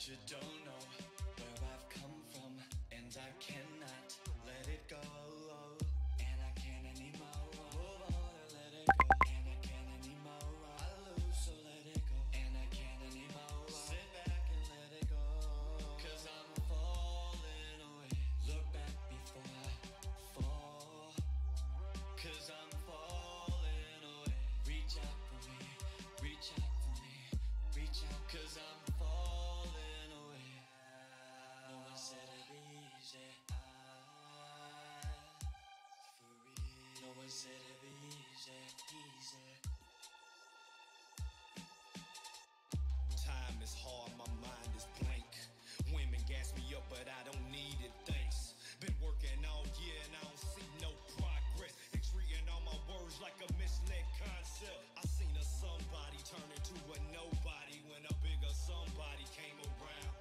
you don't know where I've come from, and I cannot let it go. And I can't anymore. Move on and let it go. And I can't anymore. I lose, so let it go. And I can't anymore. Sit back and let it go. Cause I'm falling away. Look back before I fall. Cause I'm falling away. Reach out for me. Reach out for me. Reach out. Cause I'm falling away. No one said it'd be easy. For real. No one said it'd be easy. Time is hard, my mind is blank. Women gas me up, but I don't need it, thanks. Been working all year and I don't see no progress. They treating all my words like a misled concept. I seen a somebody turn into a nobody when a bigger somebody came around.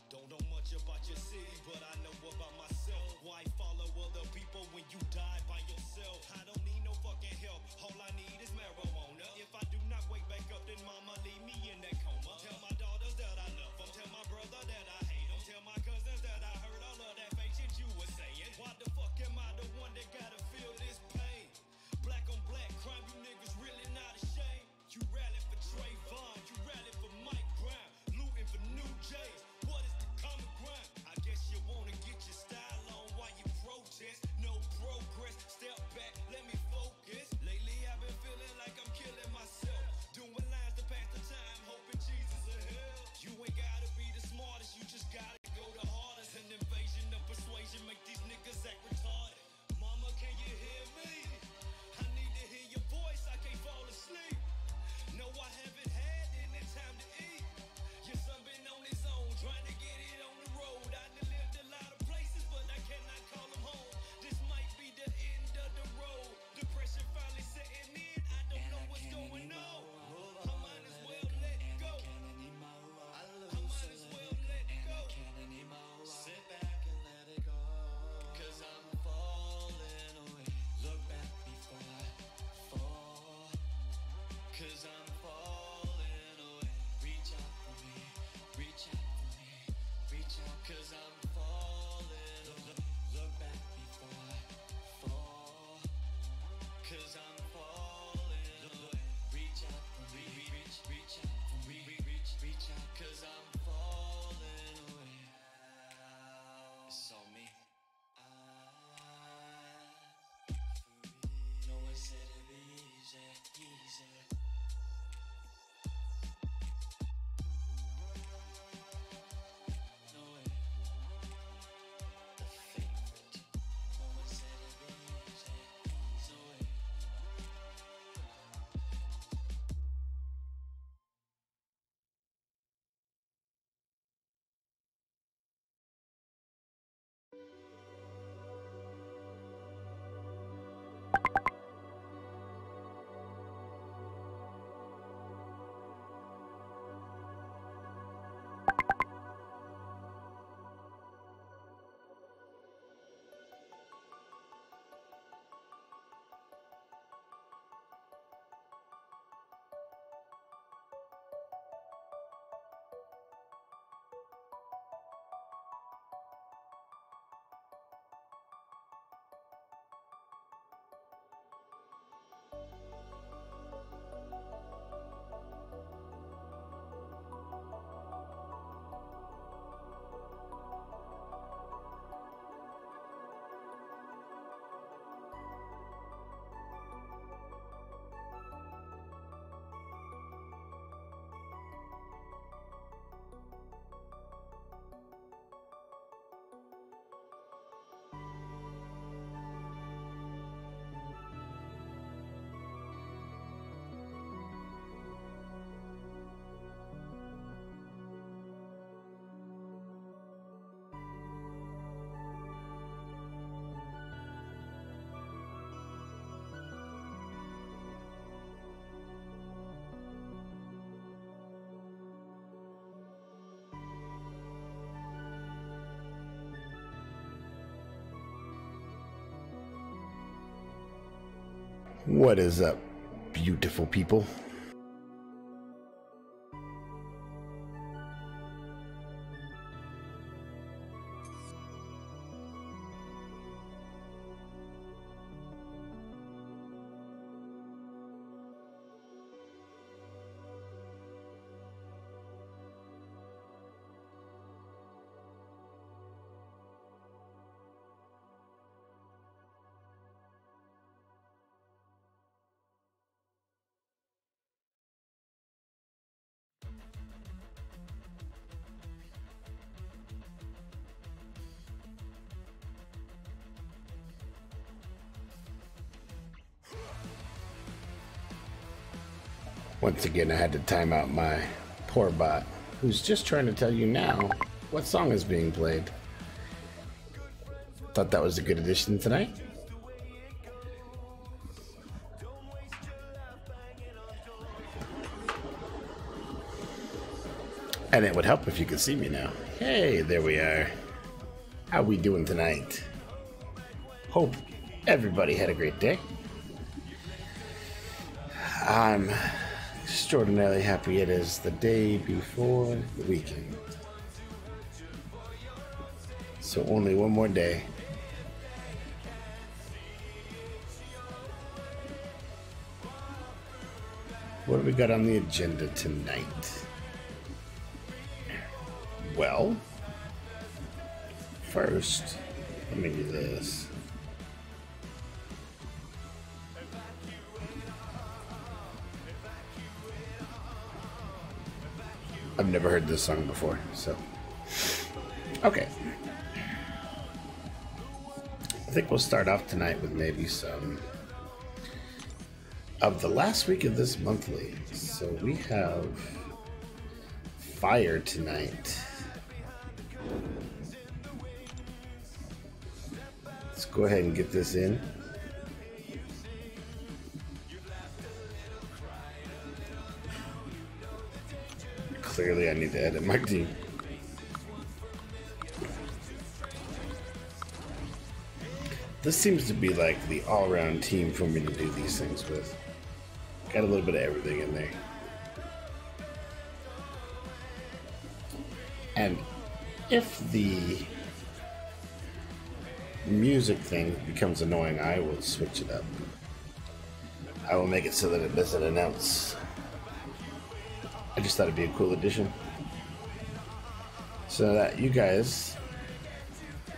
Don't know much about your city, but I know about myself. Why follow other people when you die by yourself? I don't need no fucking help, all I need is marijuana. If I do not wake back up, then mama leave me in that coma. Tell my daughters that I love them, tell my brother that I hate them, tell my cousins that I heard all of that fake shit you were saying. Why the fuck am I the one that gotta feel this pain? Black on black crime, you niggas really not ashamed. You rally for Trayvon, you rally for Mike Brown, looting for new J's. What is the common ground? I guess you wanna get your style on while you protest. No progress, step back, let me focus. Lately I've been feeling like I'm killing myself, doing lines to pass the time, hoping Jesus will help. You ain't gotta be the smartest, you just gotta go the hardest. An invasion of persuasion make these niggas act retarded. Mama, can you hear me? I need to hear your voice, I can't fall asleep. No, I haven't had any time to eat. Your son been on his own, trying to get it on the road. I done lived a lot of places, but I cannot call him home. This might be the end of the road. Depression finally setting in, I don't know what's going on. I might as well let go. I might as well let go. Sit back and let it go. Cause I'm falling away. Look back before I fall. Cause I'm falling away. Reach out for me. Reach out for me. Reach out. Cause I'm falling away. Look back before I fall. Cause I'm falling away. Reach out for me. Reach out for me. Reach out. Cause I'm falling away. It's all me. No one said it'd be easy. No way. The favorite. No one said it'd be easy. No way. What is up, beautiful people? Once again, I had to time out my poor bot, who's just trying to tell you now what song is being played. Thought that was a good addition tonight. And it would help if you could see me now. Hey, there we are. How we doing tonight? Hope everybody had a great day. I'm extraordinarily happy it is the day before the weekend. So only one more day. What do we got on the agenda tonight? Well, first, let me do this. I've never heard this song before, so. Okay. I think we'll start off tonight with maybe some of the last week of this monthly. So we have Fire tonight. Let's go ahead and get this in. Clearly I need to edit my team. This seems to be like the all-around team for me to do these things with. Got a little bit of everything in there. And if the music thing becomes annoying, I will switch it up. I will make it so that it doesn't announce. I just thought it'd be a cool addition. So that you guys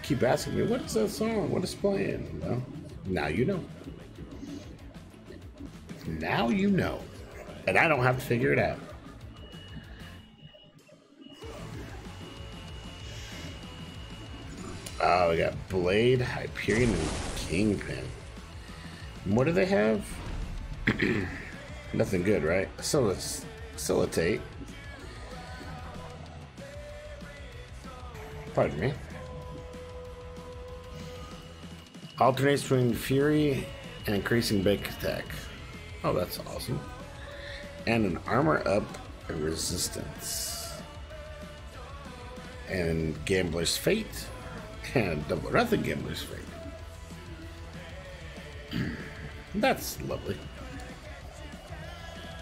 keep asking me, what is that song? What is playing? Well, now you know. Now you know. And I don't have to figure it out. Oh, we got Blade, Hyperion, and Kingpin. And what do they have? Nothing good, right? Facilitate. Pardon me. Alternates between Fury and increasing bake attack. Oh, that's awesome. And an armor up and resistance. And Gambler's Fate. And double nothing Gambler's Fate. That's lovely.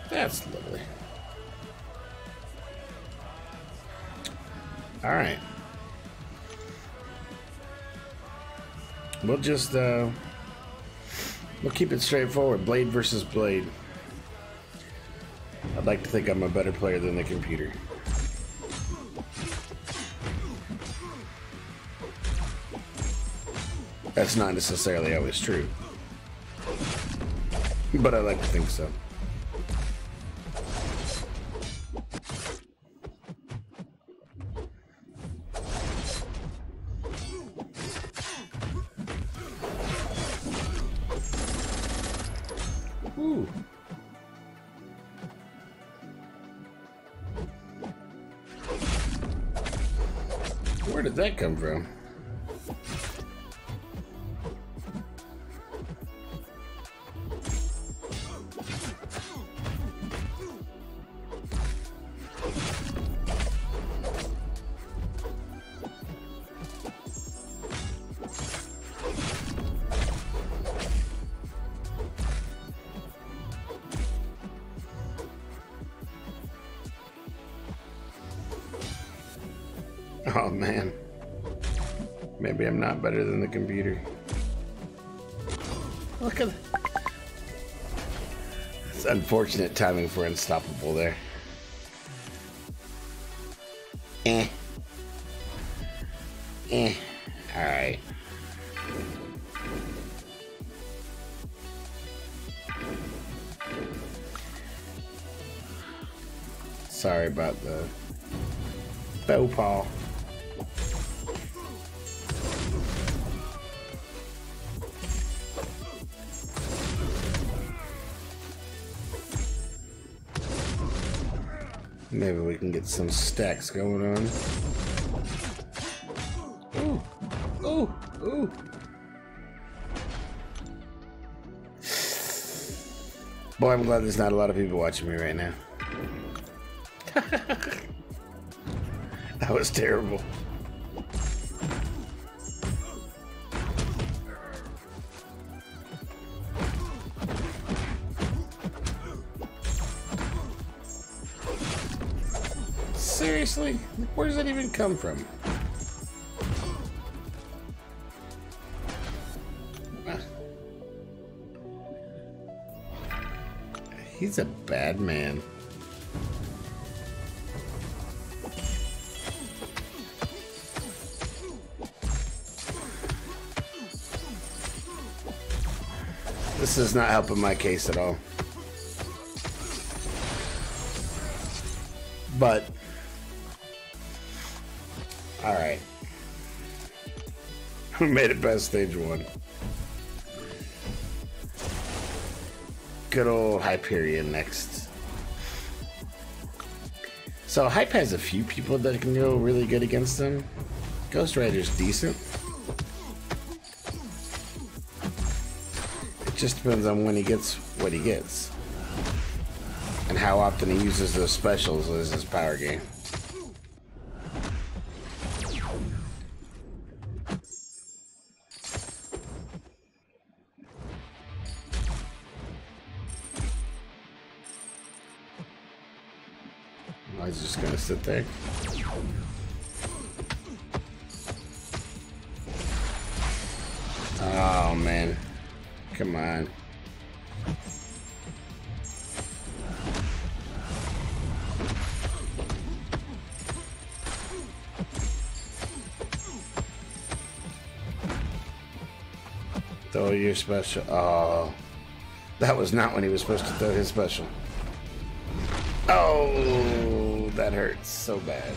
That's lovely. Alright. We'll just, we'll keep it straightforward. Blade versus Blade. I'd like to think I'm a better player than the computer. That's not necessarily always true. But I like to think so. Ooh. Where did that come from? Oh man, maybe I'm not better than the computer. Look at that. It's unfortunate timing for Unstoppable there. Alright. Sorry about the faux pas. Maybe we can get some stacks going on. Ooh, ooh, ooh. Boy, I'm glad there's not a lot of people watching me right now. That was terrible. Seriously? Where does that even come from? He's a bad man. This is not helping my case at all. But alright. We made it past stage 1. Good old Hyperion next. So Hype has a few people that can go really good against them. Ghost Rider's decent. It just depends on when he gets what he gets. And how often he uses those specials as his power game. I was just gonna sit there. Oh man. Come on. Throw your special. Oh. That was not when he was supposed to throw his special. Oh, that hurts so bad.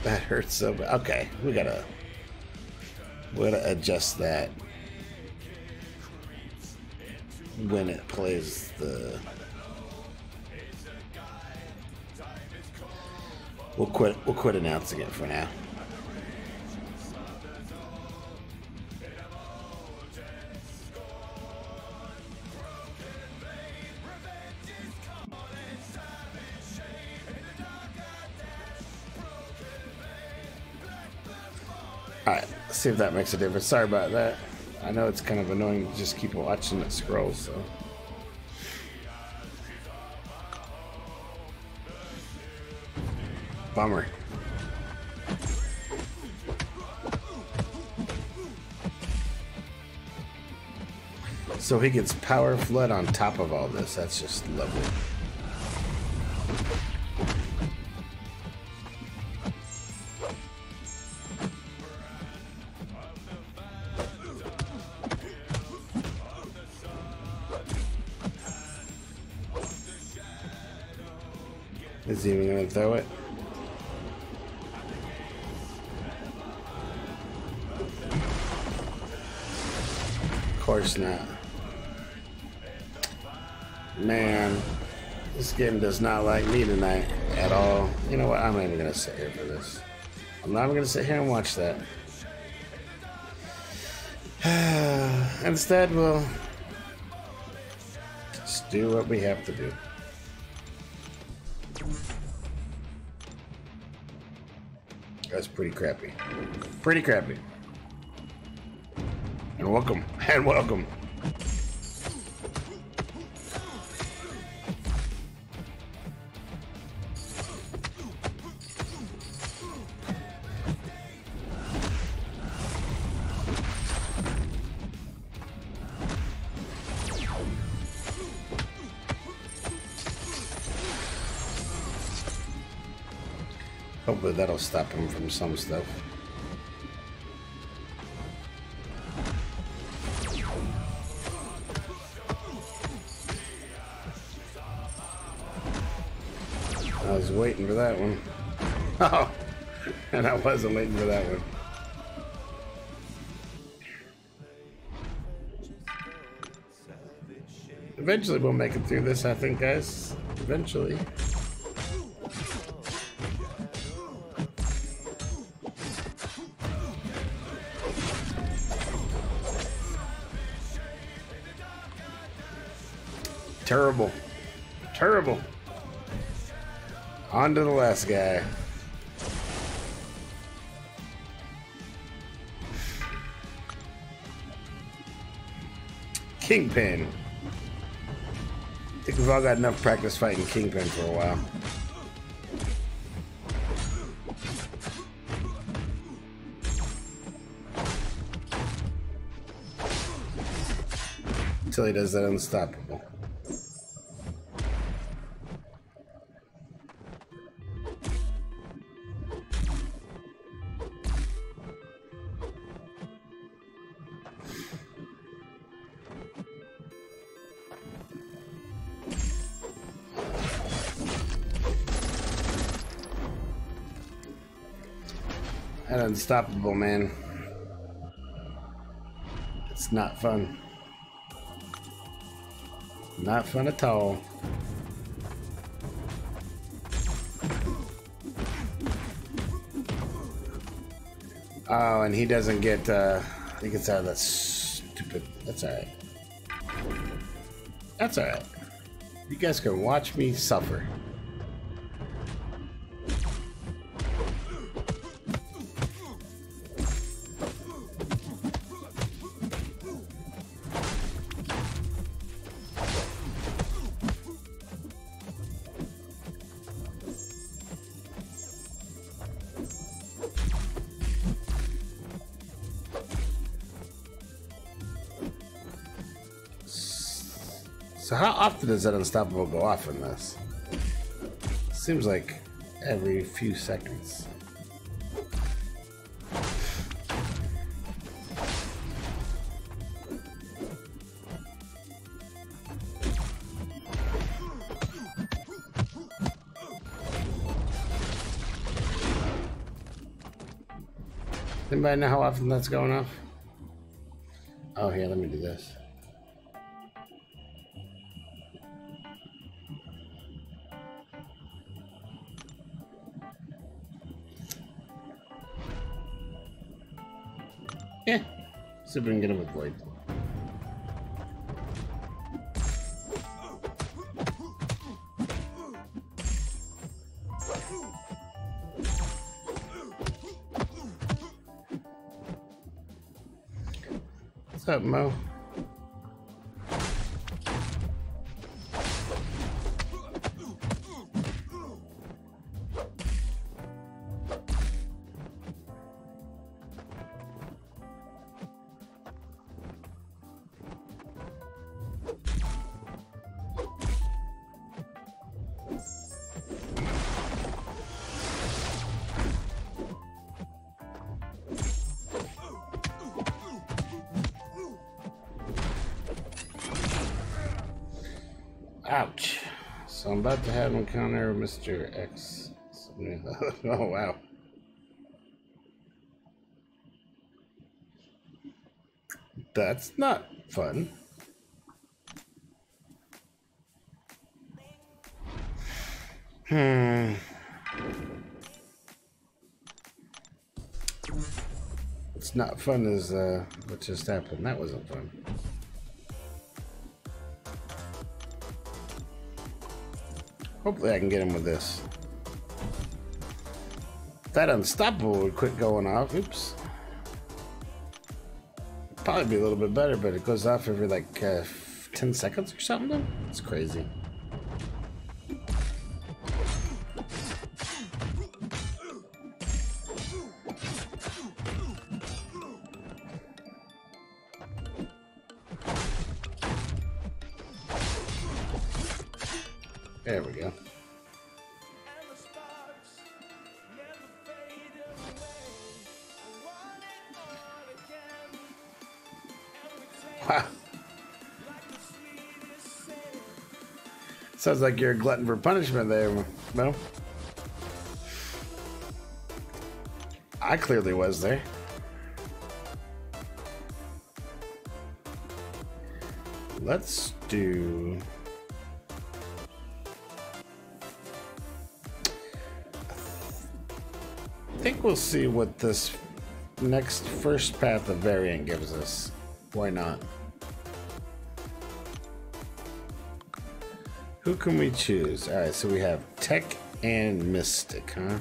That hurts so bad. Okay, we gotta adjust that when it plays the. We'll quit announcing it for now. Alright, let's see if that makes a difference. Sorry about that. I know it's kind of annoying to just keep watching it scroll, so. Bummer. So he gets power flood on top of all this. That's just lovely. Is he even gonna throw it? Of course not. Man, this game does not like me tonight at all. You know what? I'm not even gonna sit here for this. I'm not even gonna sit here and watch that. Instead, we'll just do what we have to do. That's pretty crappy. Pretty crappy. And welcome. And welcome. Hopefully that'll stop him from some stuff. I was waiting for that one. Oh, and I wasn't waiting for that one. Eventually we'll make it through this, I think, guys. Eventually. Terrible. Terrible. On to the last guy. Kingpin. I think we've all got enough practice fighting Kingpin for a while. Until he does that unstoppable. That unstoppable, man. It's not fun. Not fun at all. Oh, and he doesn't get, he gets out of that stupid, that's alright. That's alright. You guys can watch me suffer. So how often does that unstoppable go off in this? Seems like every few seconds. Anybody know how often that's going off? Oh, here, let me do this. Yeah, see if we can get him with Void. What's up, Mo? Ouch. So I'm about to have an encounter with Mr. X. Oh, wow. That's not fun. It's not fun as what just happened. That wasn't fun. Hopefully I can get him with this. That unstoppable would quit going off. Oops. Probably be a little bit better, but it goes off every like 10 seconds or something. It's crazy. There we go. Wow. Sounds like you're a glutton for punishment there, Mo. I clearly was there. let's do. I think we'll see what this next first path of variant gives us. Why not? Who can we choose? Alright, so we have Tech and Mystic, huh?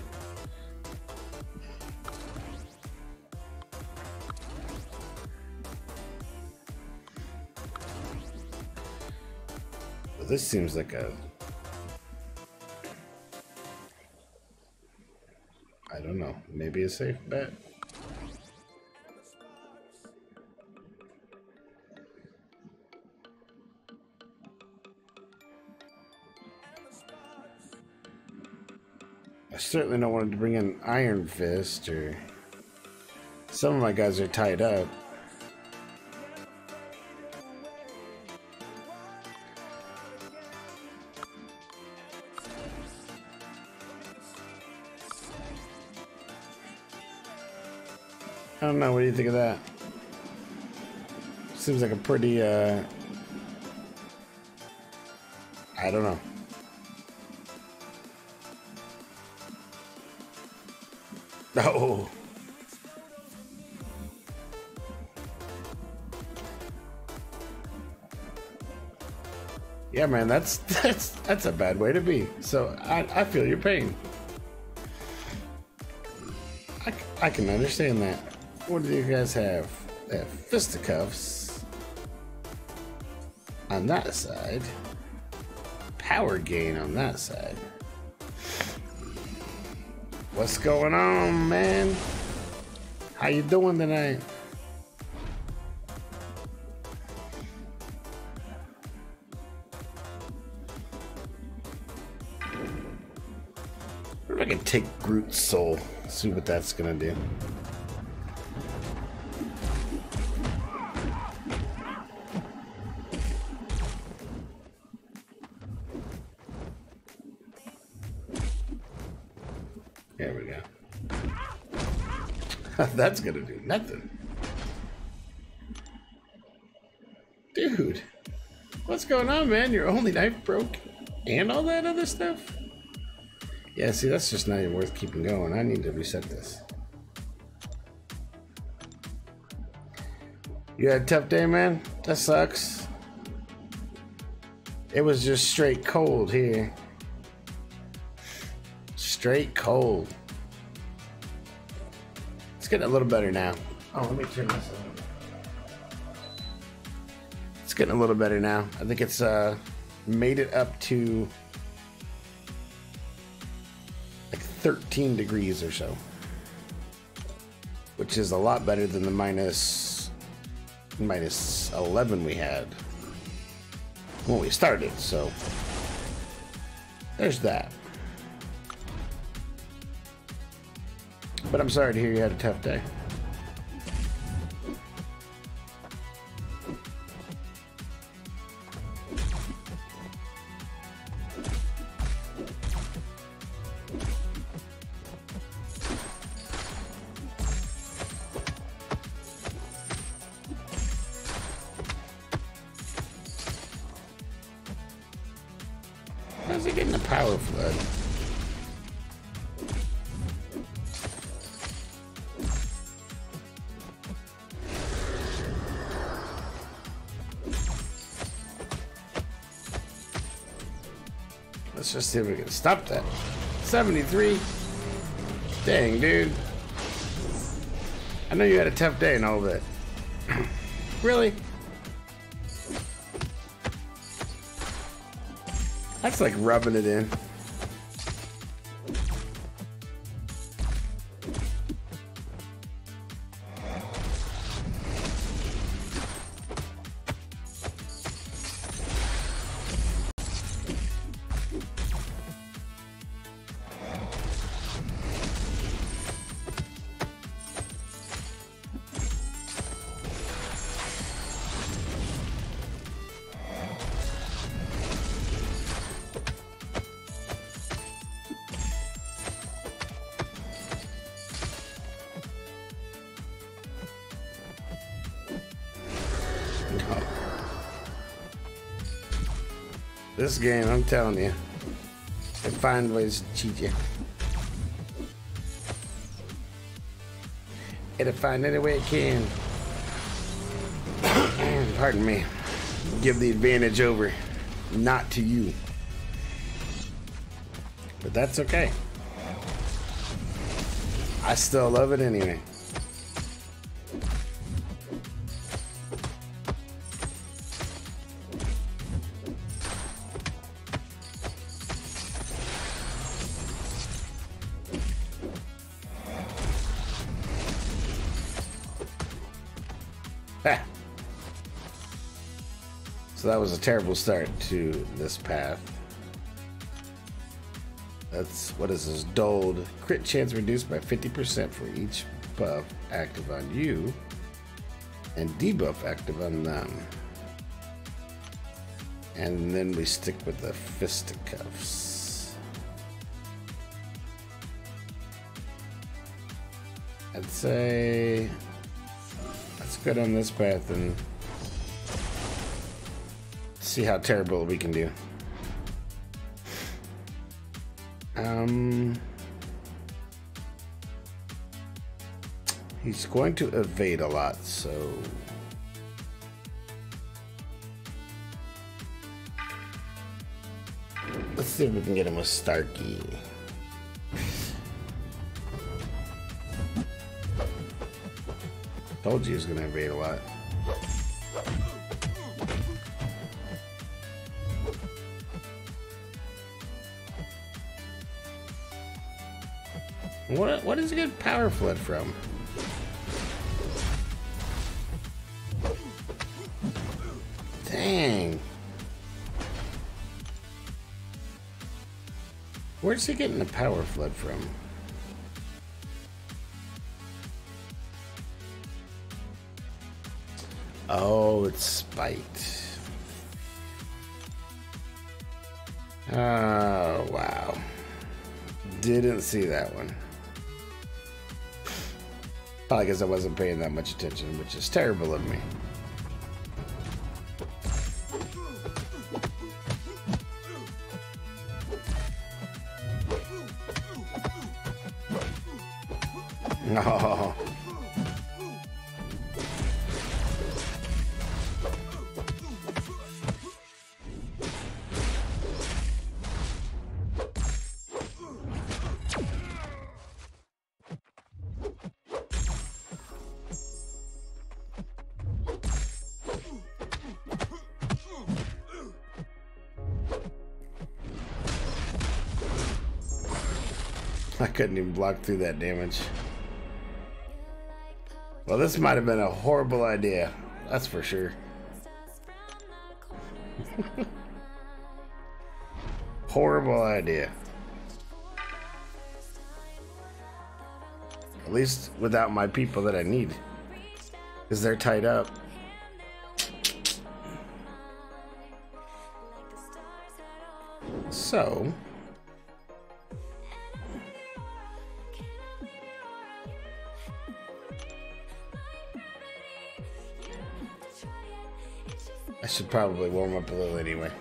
Well, this seems like a... I don't know. Maybe a safe bet? I certainly don't want to bring in Iron Fist, or some of my guys are tied up. I don't know, what do you think of that? Seems like a pretty, I don't know. Oh. Yeah, man, that's a bad way to be. So I feel your pain. I can understand that. What do you guys have? They have fisticuffs on that side. Power gain on that side. What's going on, man? How you doing tonight? What if I can take Groot's soul? See what that's gonna do. There we go. That's gonna do nothing. Dude, what's going on, man? Your only knife broke and all that other stuff? Yeah, see, that's just not even worth keeping going. I need to reset this. You had a tough day, man? That sucks. It was just straight cold here. Straight cold. It's getting a little better now. Oh, let me turn this on. It's getting a little better now. I think it's made it up to like 13 degrees or so, which is a lot better than the minus 11 we had when we started. So there's that. But I'm sorry to hear you had a tough day. How's he getting a power flood? Let's just see if we can stop that. 73. Dang, dude. I know you had a tough day and all that. Really? That's like rubbing it in. This game, I'm telling you, it finds ways to cheat you. It'll find any way it can. Pardon me. Give the advantage over, not to you. But that's okay. I still love it anyway. Ha. So that was a terrible start to this path. That's, what is this? Dulled. Crit chance reduced by 50% for each buff active on you and debuff active on them. And then we stick with the fisticuffs. I'd say let's go down this path and see how terrible we can do. He's going to evade a lot, so let's see if we can get him with Starkey. Told you he was going to evade a lot. What does he get power flood from? Dang. Where's he getting the power flood from? Oh, it's spite. Oh, wow. Didn't see that one. Probably because I wasn't paying that much attention, which is terrible of me. Oh. I couldn't even block through that damage. Well, this might have been a horrible idea. That's for sure. Horrible idea. At least without my people that I need. Because they're tied up. So I should probably warm up a little anyway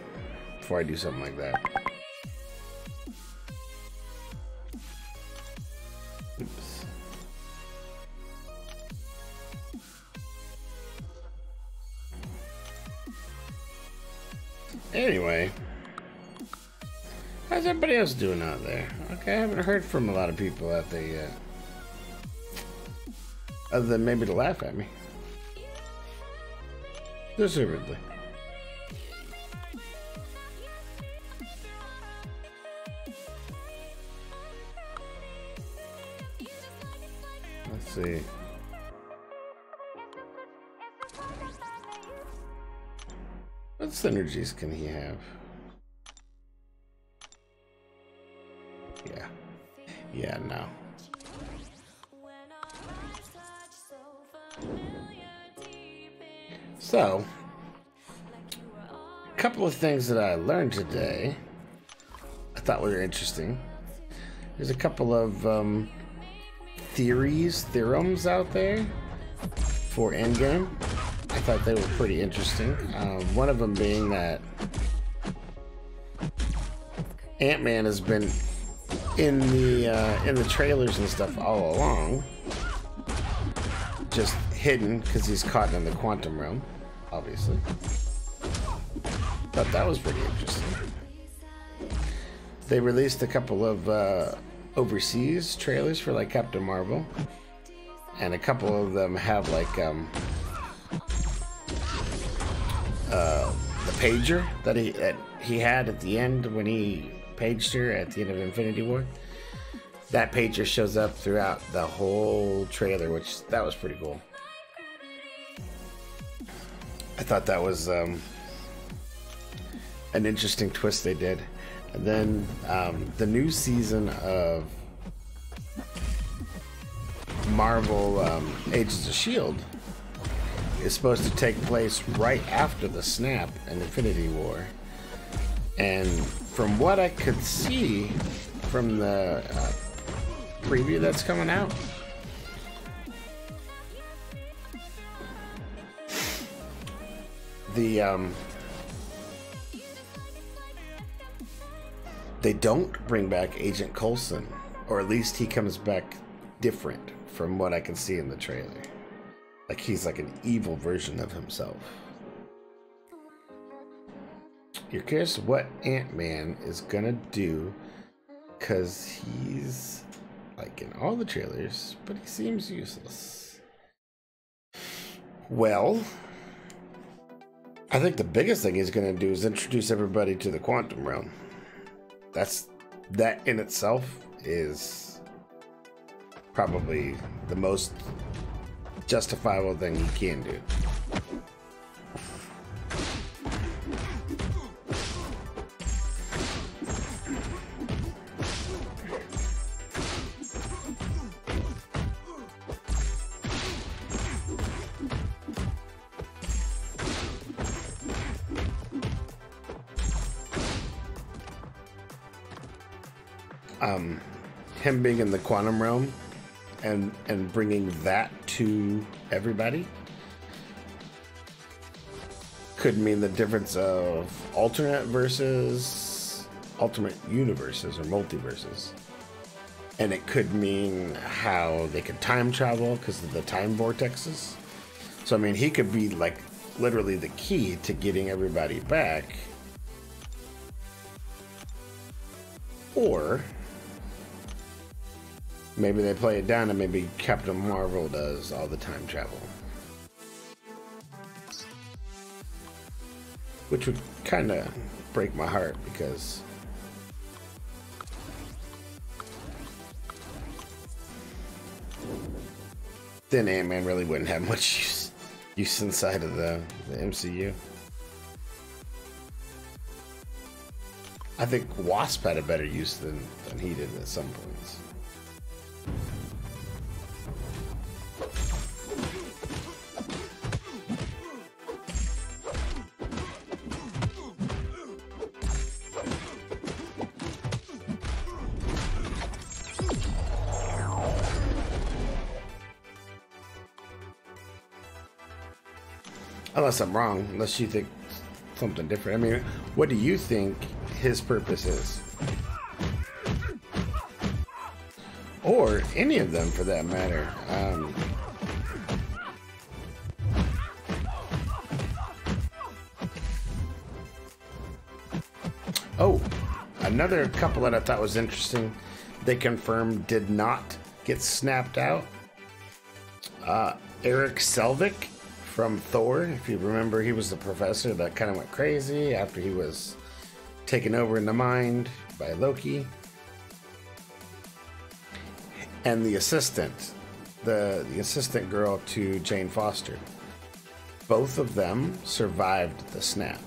before I do something like that. Oops. Anyway, how's everybody else doing out there? Okay, I haven't heard from a lot of people out there yet. Other than maybe to laugh at me. Deservedly. Let's see. What synergies can he have? Yeah. Yeah, no. So, a couple of things that I learned today I thought were interesting. There's a couple of theorems out there for endgame. I thought they were pretty interesting. One of them being that Ant-Man has been in the trailers and stuff all along, just hidden because he's caught in the quantum realm, obviously. Thought that was pretty interesting. They released a couple of overseas trailers for like Captain Marvel, and a couple of them have like the pager that he had at the end when he paged her at the end of Infinity War. That pager shows up throughout the whole trailer, which that was pretty cool. I thought that was an interesting twist they did. And then the new season of Marvel Agents of S.H.I.E.L.D. is supposed to take place right after the snap in Infinity War. And from what I could see from the preview that's coming out, they don't bring back Agent Coulson, or at least he comes back different from what I can see in the trailer. Like he's like an evil version of himself. You're curious what Ant-Man is gonna do, because he's like in all the trailers, but he seems useless. Well, I think the biggest thing he's gonna do is introduce everybody to the quantum realm. That in itself is probably the most justifiable thing he can do. Him being in the quantum realm and bringing that to everybody could mean the difference of alternate versus alternate universes or multiverses. And it could mean how they could time travel because of the time vortexes. So, I mean, he could be like literally the key to getting everybody back. Or maybe they play it down and maybe Captain Marvel does all the time travel. Which would kind of break my heart because then Ant-Man really wouldn't have much use inside of the MCU. I think Wasp had a better use than he did at some points. Unless I'm wrong, unless you think something different. I mean, what do you think his purpose is? Or any of them for that matter. Oh, another couple that I thought was interesting, they confirmed did not get snapped out. Eric Selvig from Thor, if you remember, he was the professor that kind of went crazy after he was taken over in the mind by Loki. And the assistant, the assistant girl to Jane Foster, both of them survived the snap.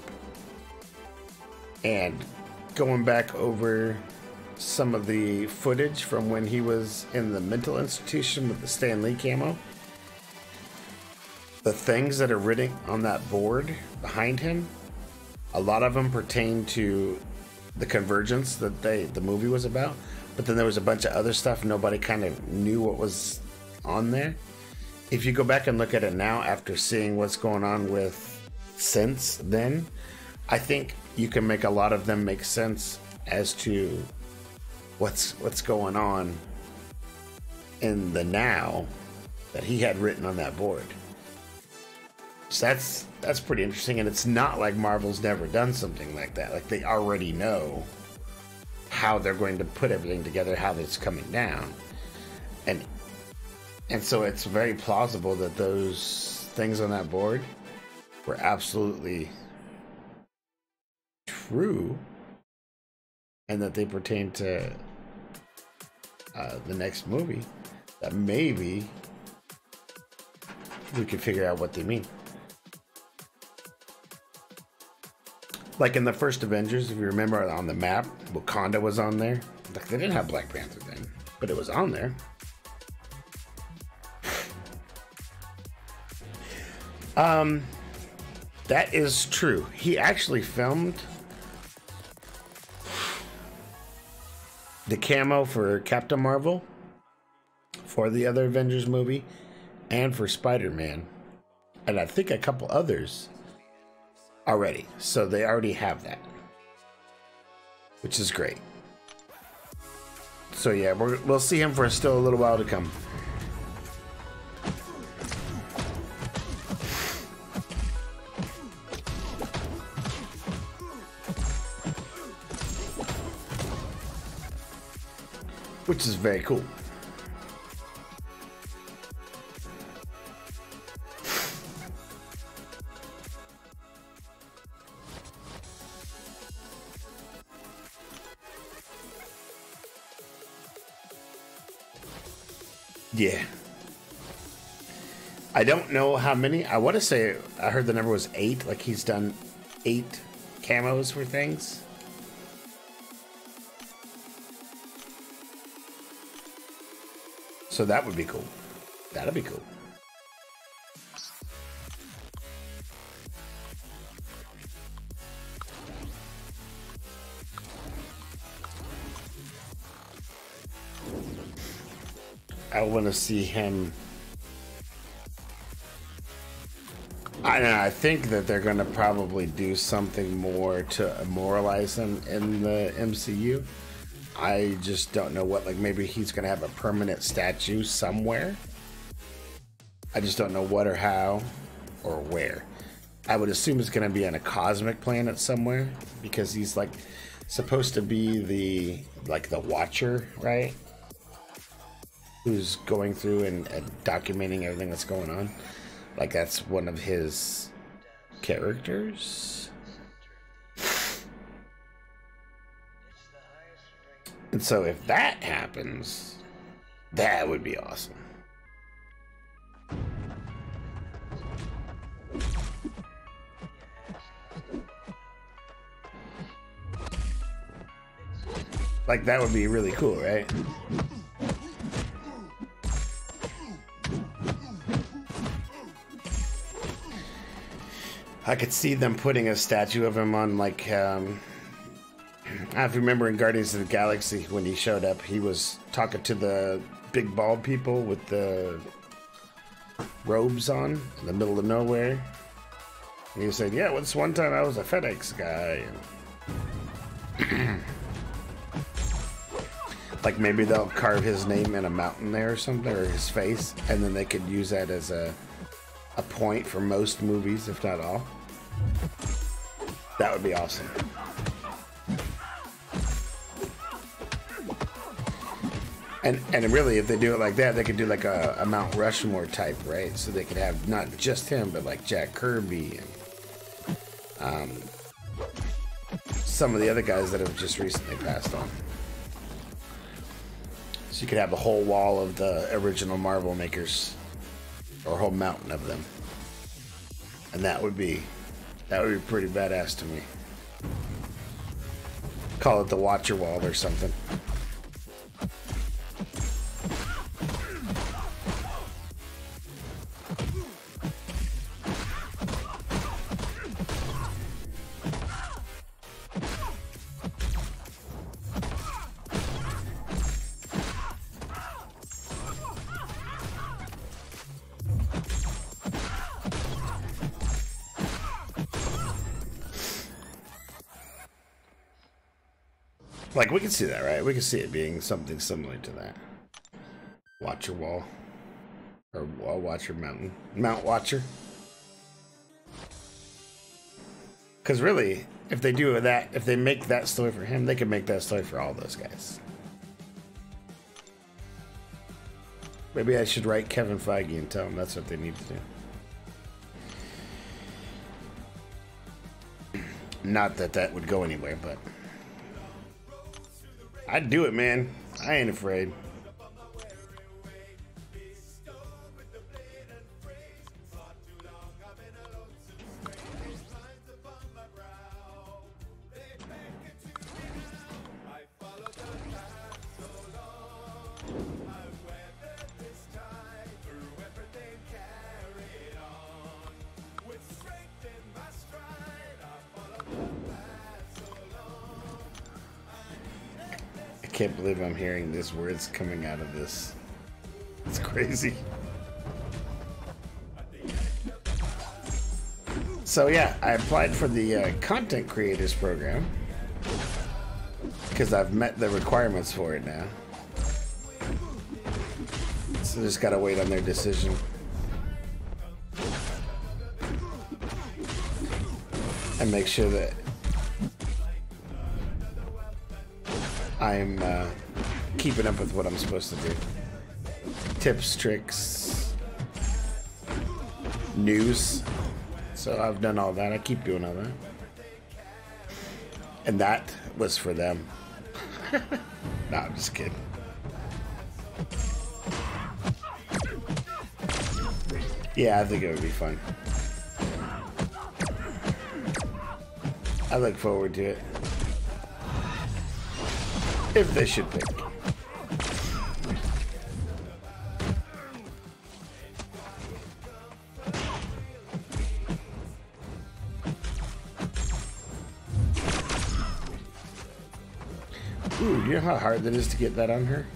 And going back over some of the footage from when he was in the mental institution with the Stan Lee camo, the things that are written on that board behind him, a lot of them pertain to the convergence that the movie was about. But then there was a bunch of other stuff nobody kind of knew what was on there. If you go back and look at it now after seeing what's going on with since then, I think you can make a lot of them make sense as to what's going on in the now that he had written on that board. So that's pretty interesting, and it's not like Marvel's never done something like that. Like, they already know how they're going to put everything together, how it's coming down. And so it's very plausible that those things on that board were absolutely true, and that they pertain to the next movie, that maybe we could figure out what they mean. Like in the first Avengers, if you remember on the map, Wakanda was on there. Like, they didn't have Black Panther then, but it was on there. That is true. He actually filmed the camo for Captain Marvel, for the other Avengers movie, and for Spider-Man, and I think a couple others already. So they already have that, which is great. So yeah, we'll see him for still a little while to come. Which is very cool. Yeah. I don't know how many. I want to say I heard the number was 8. Like, he's done 8 camos for things. So that would be cool. That'd be cool. I want to see him. I think that they're going to probably do something more to immortalize him in the MCU. I just don't know what. Like, maybe he's going to have a permanent statue somewhere. I just don't know what or how or where. I would assume it's going to be on a cosmic planet somewhere, because he's like supposed to be the Watcher, right? Who's going through and documenting everything that's going on. Like, that's one of his characters. And so if that happens, that would be awesome. Like, that would be really cool, right? I could see them putting a statue of him on, like, I have to remember in Guardians of the Galaxy when he showed up, he was talking to the big bald people with the robes on in the middle of nowhere. And he said, yeah, once one time I was a FedEx guy. And like, maybe they'll carve his name in a mountain there or something, or his face, and then they could use that as a point for most movies, if not all. That would be awesome. And really, if they do it like that, they could do like a Mount Rushmore type, right? So they could have not just him, but like Jack Kirby and some of the other guys that have just recently passed on. So you could have a whole wall of the original Marvel makers, or a whole mountain of them, and that would be pretty badass to me. Call it the Watcher Wall or something. Like, we can see that, right? We can see it being something similar to that. Watcher wall. Or wall watcher mountain. Mount watcher. Because really, if they do that, if they make that story for him, they can make that story for all those guys. Maybe I should write Kevin Feige and tell him that's what they need to do. Not that that would go anywhere, but I'd do it, man. I ain't afraid. I can't believe I'm hearing these words coming out of this. It's crazy. So yeah, I applied for the content creators program because I've met the requirements for it now. So just gotta wait on their decision. And make sure that I'm keeping up with what I'm supposed to do. Tips, tricks, news. So I've done all that. I keep doing all that. And that was for them. No, I'm just kidding. Yeah, I think it would be fun. I look forward to it. If they should pick. Ooh, you know how hard that is to get that on her?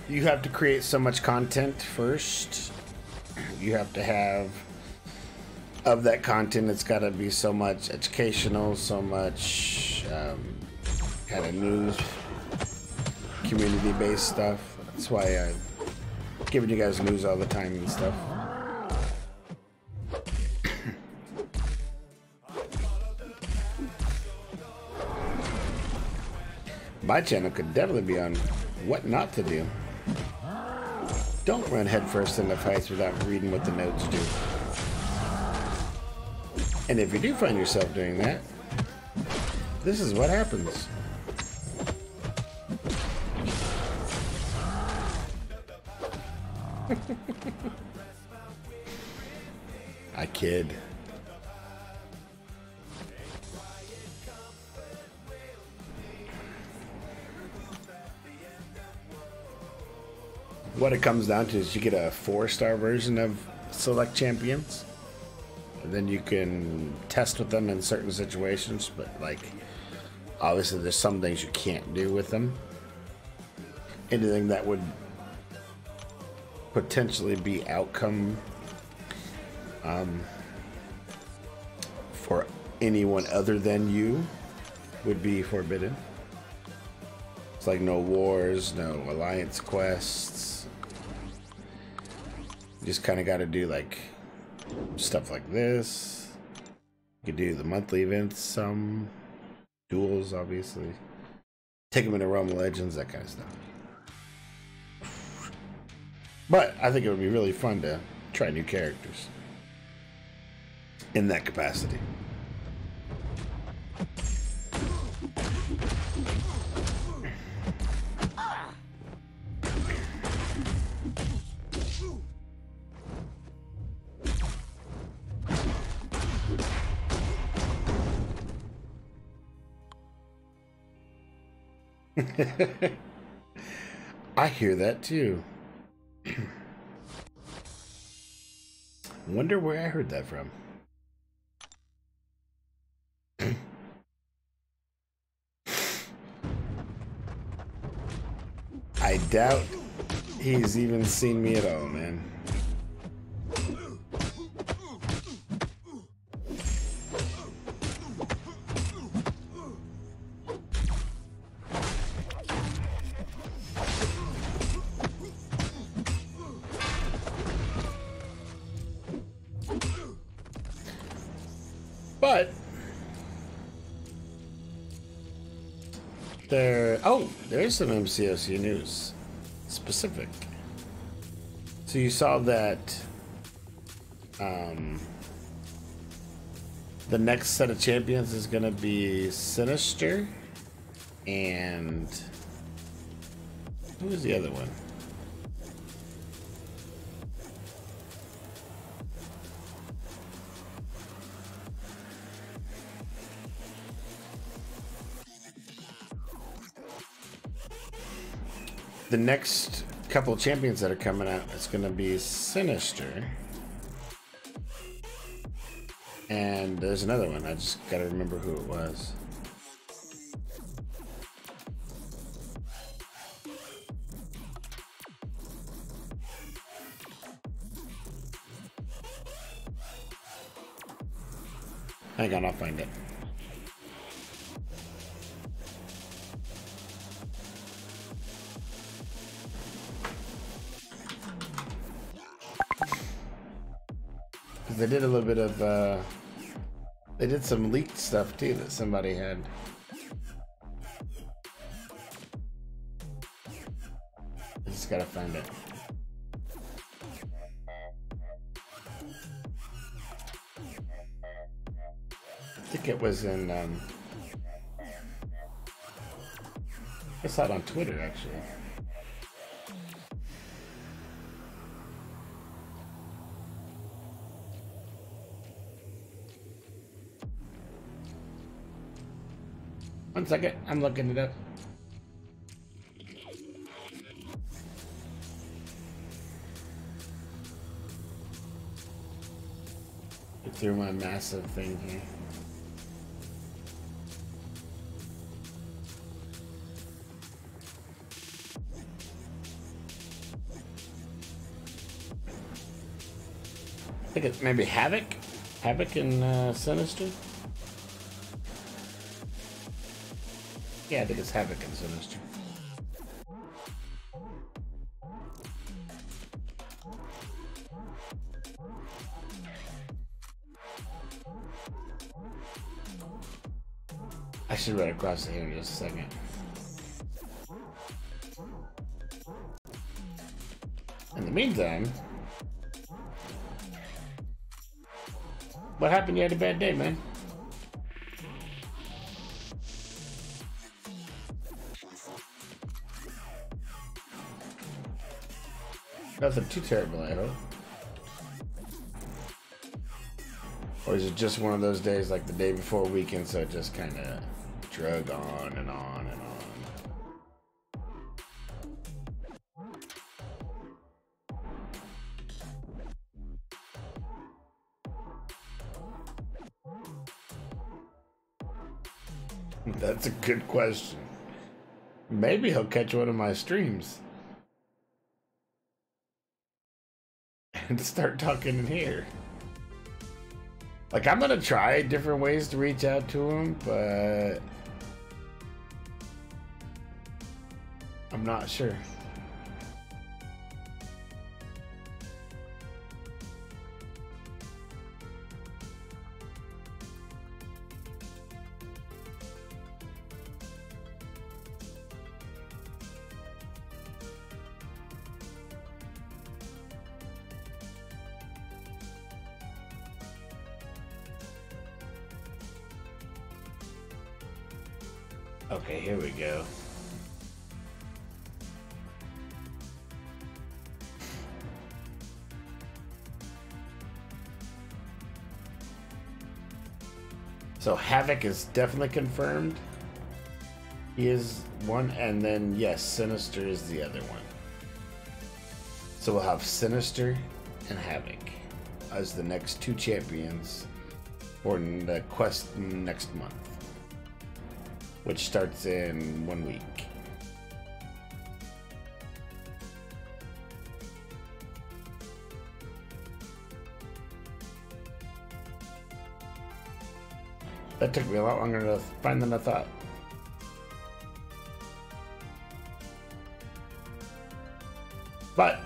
You have to create so much content first. You have to have, of that content, it's got to be so much educational, so much kind of news, community-based stuff. That's why I'm giving you guys news all the time and stuff. My channel could definitely be on what not to do. Don't run headfirst into fights without reading what the notes do. And if you do find yourself doing that, this is what happens. I kid. What it comes down to is you get a 4-star version of select champions. And then you can test with them in certain situations, but like obviously there's some things you can't do with them. Anything that would potentially be outcome for anyone other than you would be forbidden. It's like no wars, no alliance quests. You just kind of got to do like stuff like this. You can do the monthly events, some duels, obviously. Take them into Realm of Legends, that kind of stuff. But I think it would be really fun to try new characters in that capacity. I hear that too. Wonder where I heard that from. I doubt he's even seen me at all, man. But there's some MCOC news specific. So you saw that the next set of champions is going to be Sinister and who was the other one? The next couple of champions that are coming out, it's going to be Sinister. And there's another one. I just got to remember who it was. Hang on, I'll find it. They did a little bit of, they did some leaked stuff too that somebody had. I just gotta find it. I think it was in, I saw it on Twitter actually. One second, I'm looking it up. Get through my massive thing here. I think it's maybe Havoc? Havoc and Sinister? Yeah, I think it's Havoc and Sinister. I should run across it here in just a second. In the meantime, what happened? You had a bad day, man. Nothing too terrible, I hope. Or is it just one of those days like the day before weekend, so it just kind of drug on and on and on? That's a good question. Maybe he'll catch one of my streams and start talking in here. Like, I'm gonna try different ways to reach out to him, but I'm not sure. Okay, here we go. So Havoc is definitely confirmed. He is one, and then yes, Sinister is the other one. So we'll have Sinister and Havoc as the next two champions for the quest next month, which starts in 1 week. That took me a lot longer to find than I thought. But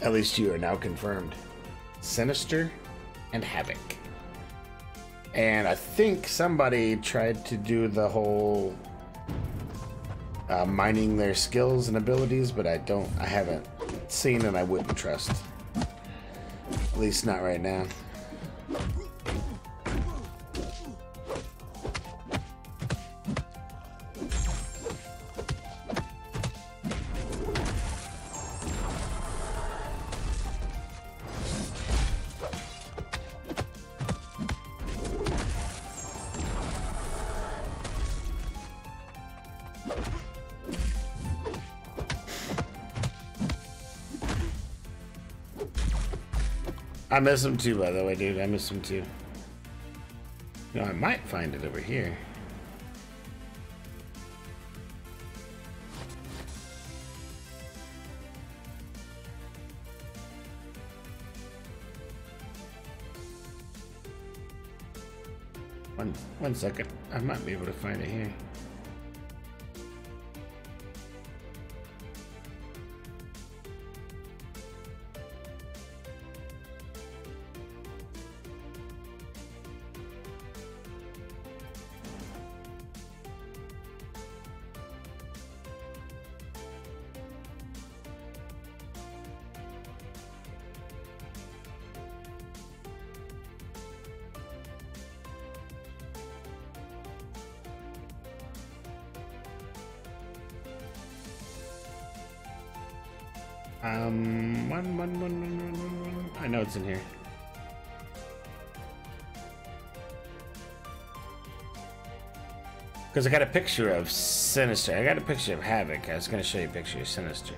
at least you are now confirmed. Sinister and Havoc. And I think somebody tried to do the whole mining their skills and abilities, but I haven't seen and I wouldn't trust. At least not right now. I miss him too, by the way, dude. I miss him too. You know, I might find it over here. One second. I might be able to find it here. I know it's in here. Because I got a picture of Sinister. I got a picture of Havoc. I was going to show you a picture of Sinister.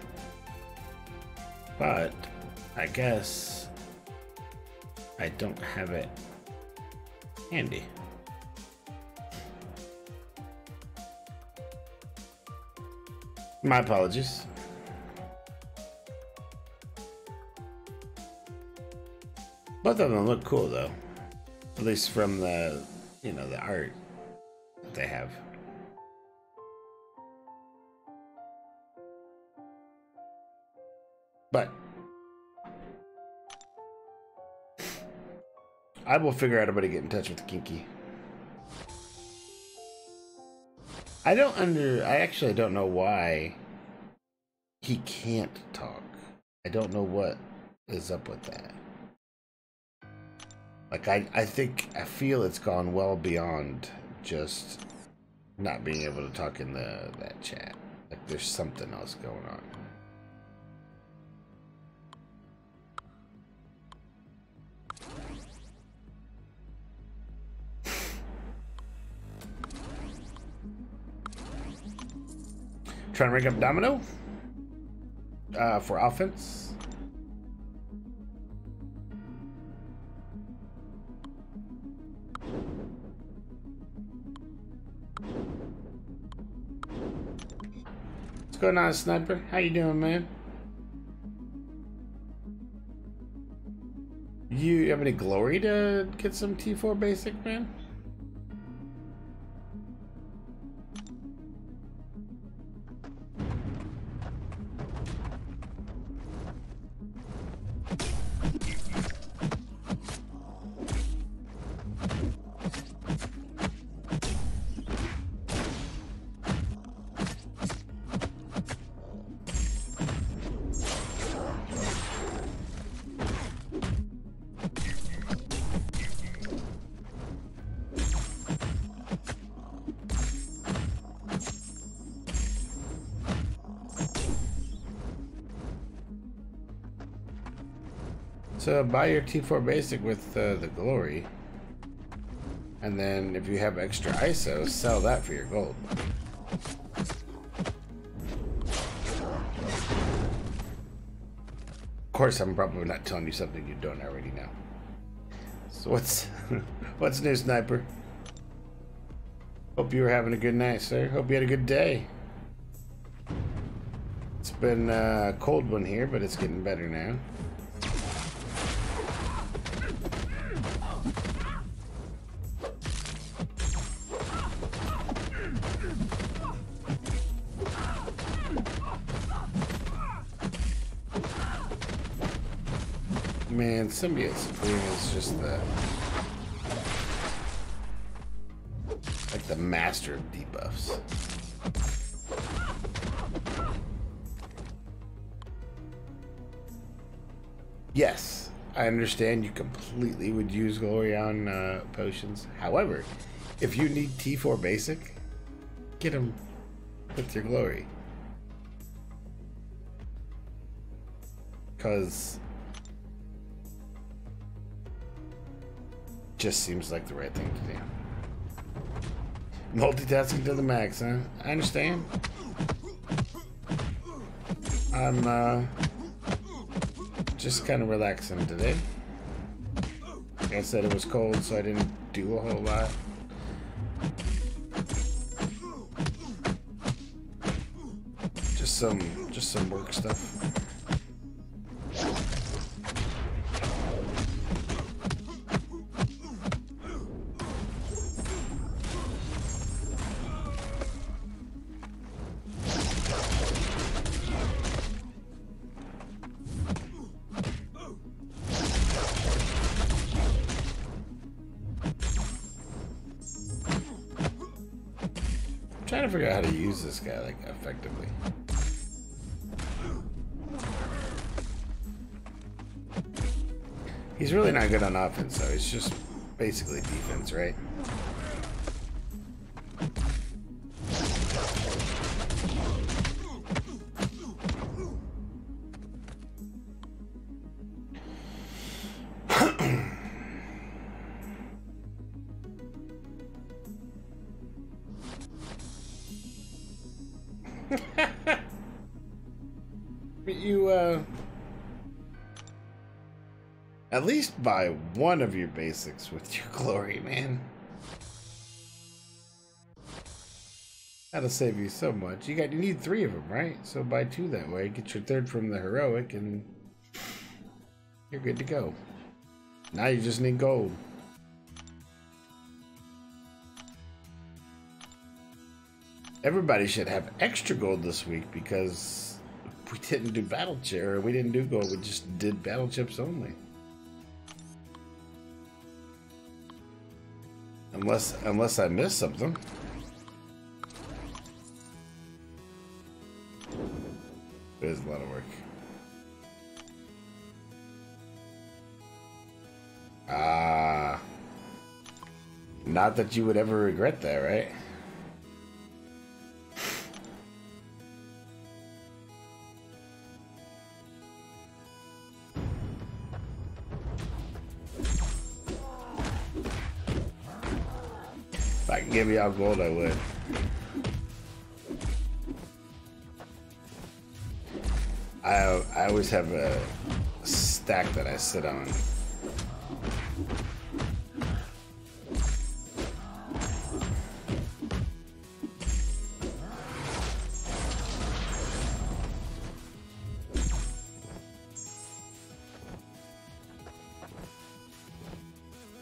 But I guess I don't have it handy. My apologies. Both of them look cool, though. At least from the, you know, the art that they have. But I will figure out a way to get in touch with Kinky. I actually don't know why he can't talk. I don't know what is up with that. Like, I feel it's gone well beyond just not being able to talk in that chat. Like, there's something else going on. Trying to rig up Domino for offense. What's going on, Sniper? How you doing, man? You have any glory to get some T4 basic, man? So buy your T4 basic with the glory, and then if you have extra ISO, sell that for your gold. Of course, I'm probably not telling you something you don't already know. So what's new, Sniper? Hope you were having a good night, sir. Hope you had a good day. It's been a cold one here, but it's getting better now. Man, Symbiote Supreme is just the... like the master of debuffs. Yes, I understand you completely would use glory on potions. However, if you need T4 basic, get them with your glory. Because just seems like the right thing to do. Multitasking to the max, huh? I understand. I'm just kind of relaxing today. Like I said, it was cold, so I didn't do a whole lot. Just some work stuff. Trying to figure out how to use this guy like effectively. He's really not good on offense though. It's just basically defense, right? But you, at least buy one of your basics with your glory, man. That'll save you so much. You need 3 of them, right? So buy 2 that way. Get your 3rd from the heroic, and you're good to go. Now you just need gold. Everybody should have extra gold this week because we didn't do battle chip, or we didn't do gold. We just did battle chips only. Unless I missed something. It is a lot of work. Not that you would ever regret that, right? If I could give y'all gold, I would. I always have a stack that I sit on.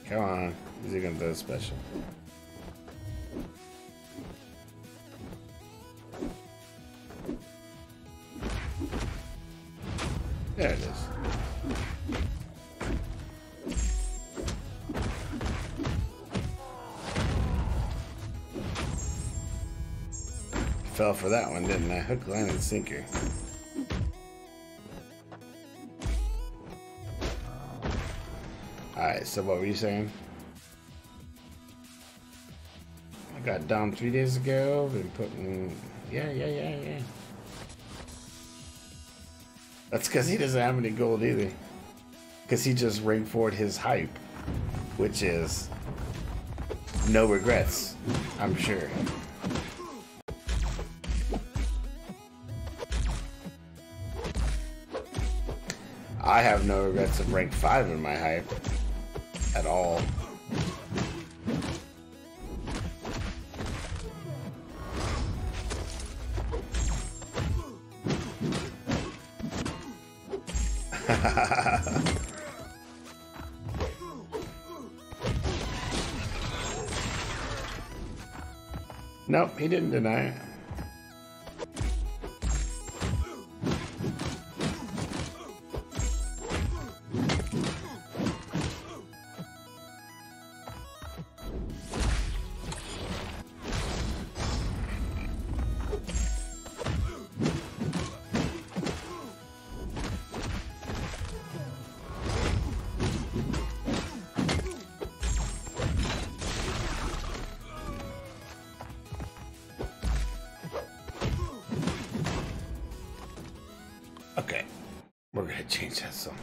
Come on, is he gonna do a special? There it is. Fell for that one, didn't I? Hook, line, and sinker. Alright, so what were you saying? I got down 3 days ago, been putting... Yeah. That's because he doesn't have any gold either. Because he just ring forward his hype, which is no regrets, I'm sure. I have no regrets of rank 5 in my hype at all. Nope, he didn't deny it. Okay. We're gonna change that song.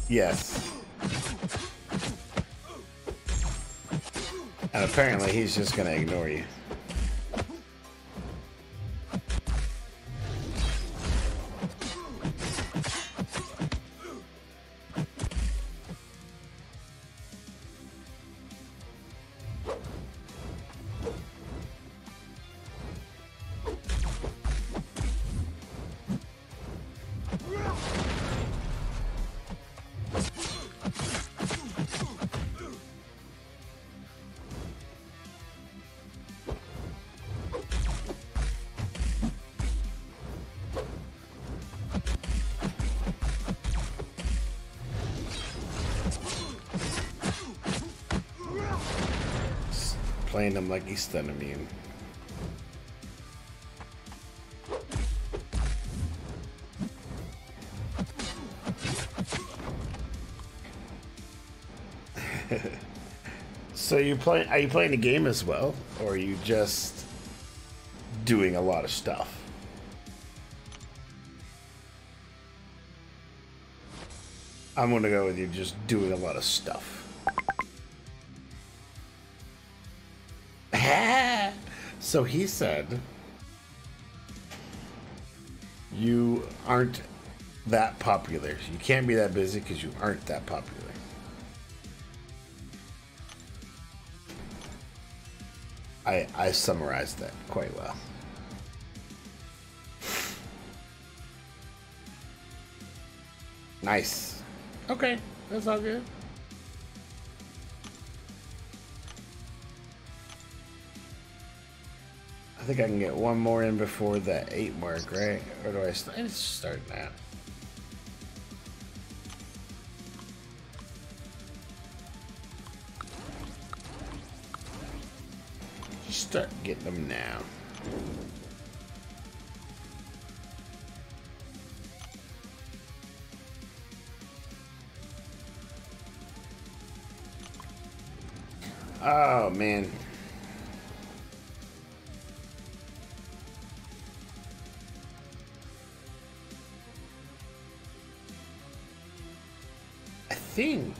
Yes. And apparently he's just gonna ignore you. Playing him like he's stun immune. So are you playing the game as well, or are you just doing a lot of stuff? I'm gonna go with you just doing a lot of stuff. So he said you aren't that popular. You can't be that busy because you aren't that popular. I summarized that quite well. Nice. Okay, that's all good. I think I can get one more in before that 8 mark, right? Or do I start now? Just start getting them now. Oh, man. I think...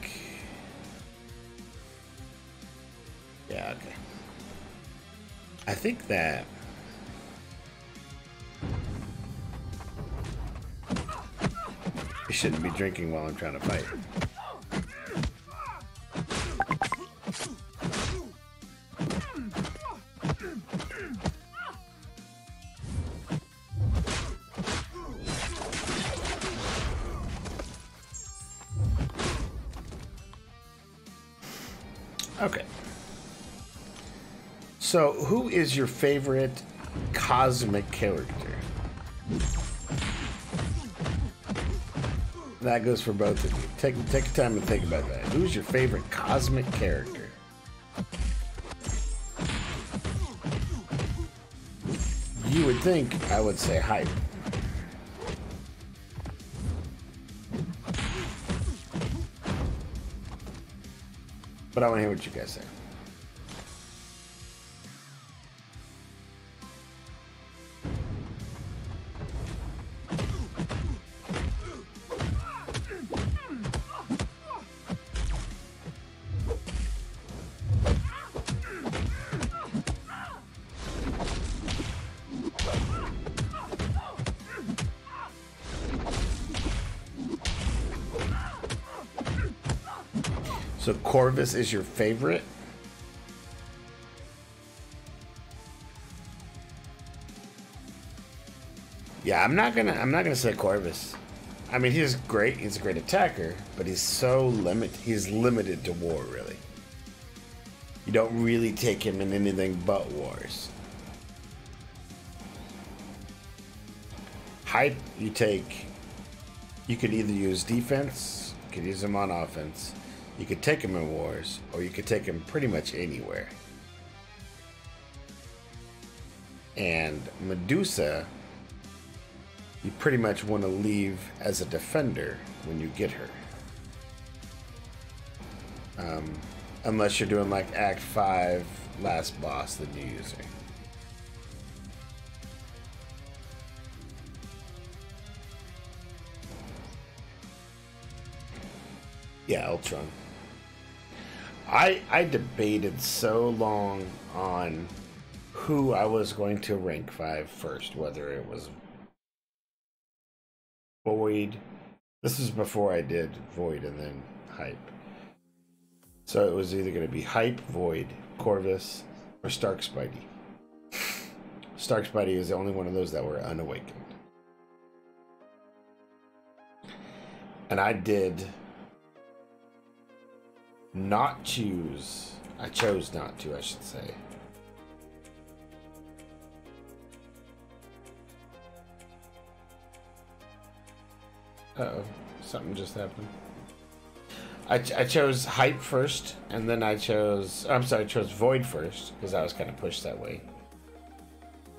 Yeah, okay. I think that... I shouldn't be drinking while I'm trying to fight. Okay. So, who is your favorite cosmic character? That goes for both of you. Take time to think about that. Who's your favorite cosmic character? You would think I would say Hype. But I want to hear what you guys say. So Corvus is your favorite? Yeah, I'm not gonna say Corvus. I mean, he's great. He's a great attacker, but he's limited to war, really. You don't really take him in anything but wars. Hype, you could either use defense, you could use him on offense, you could take him in wars, or you could take him pretty much anywhere. And Medusa you pretty much want to leave as a defender when you get her. Unless you're doing like Act 5, last boss, then you use her. Yeah, Ultron. I debated so long on who I was going to rank 5 first, whether it was Void. This is before I did Void and then Hype. So it was either going to be Hype, Void, Corvus, or Stark Spidey. Stark Spidey is the only one of those that were unawakened. And I did not choose. I chose not to, I should say. Uh-oh, something just happened. I chose Hype first, and then I chose Void first, because I was kind of pushed that way.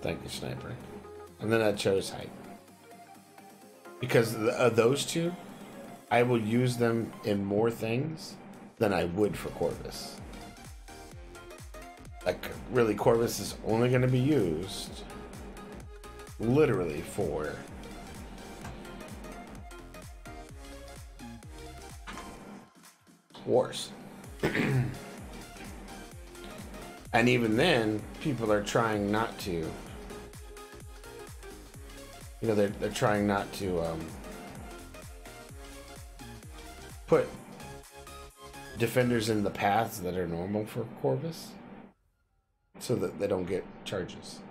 Thank you, Sniper. And then I chose Hype. Because those two, I will use them in more things than I would for Corvus. Like, really, Corvus is only going to be used literally for wars. And even then, people are trying not to, you know, they're trying not to put defenders in the paths that are normal for Corvus so that they don't get charges.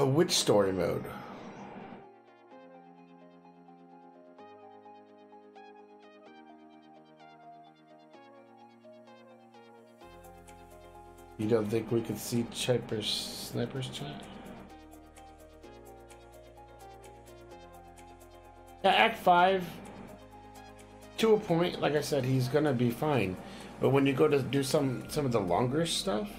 Which story mode? You don't think we could see Sniper's chat? Yeah, Act 5, to a point, like I said, he's gonna be fine. But when you go to do some of the longer stuff,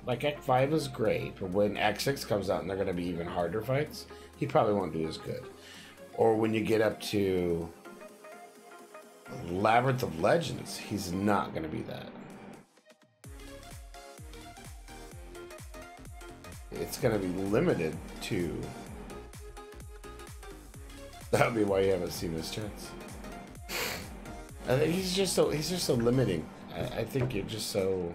like Act 5 is great, but when Act 6 comes out and they're gonna be even harder fights, he probably won't do as good. Or when you get up to Labyrinth of Legends, he's not gonna be that. It's gonna be limited to. That would be why you haven't seen his chance. I think he's just so limiting. I think you're just so.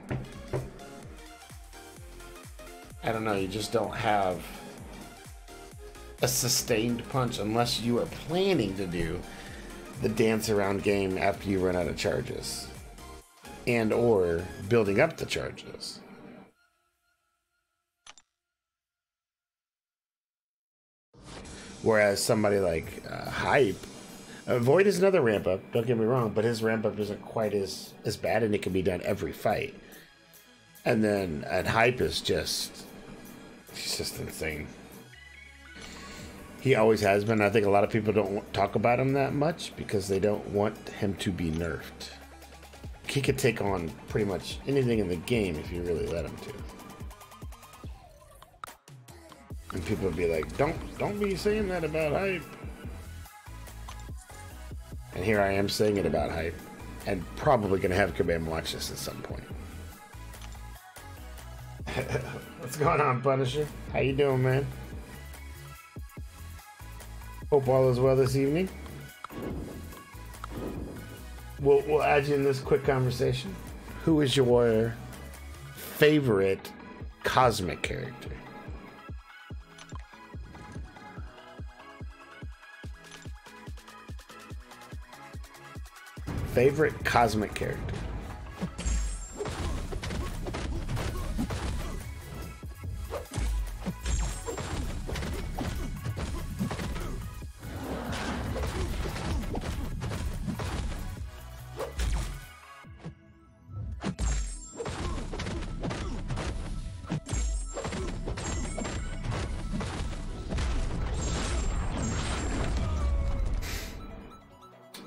I don't know. You just don't have a sustained punch unless you are planning to do the dance around game after you run out of charges, and or building up the charges. Whereas somebody like Hype, Void is another ramp up, don't get me wrong, but his ramp up isn't quite as bad, and it can be done every fight. And then Hype is he's just insane. He always has been. I think a lot of people don't talk about him that much because they don't want him to be nerfed. He could take on pretty much anything in the game if you really let him to. And people would be like, don't be saying that about Hype. And here I am saying it about Hype. And probably going to have Kabam watch this at some point. What's going on, Punisher? How you doing, man? Hope all is well this evening. We'll add you in this quick conversation. Who is your favorite cosmic character? Favorite cosmic character?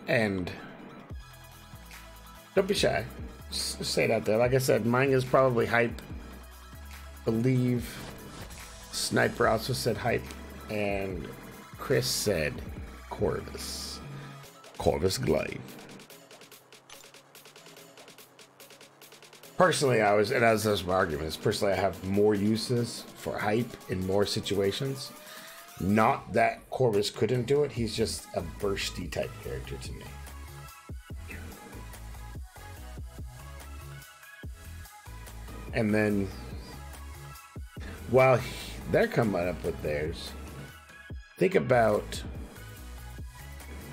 And don't be shy. Just say it out there. Like I said, mine is probably Hype believe Sniper also said hype, and Chris said Corvus. Corvus Glaive. Personally, as those my arguments, personally I have more uses for hype in more situations. Not that Corvus couldn't do it, he's just a bursty type character to me. And then, while they're coming up with theirs, think about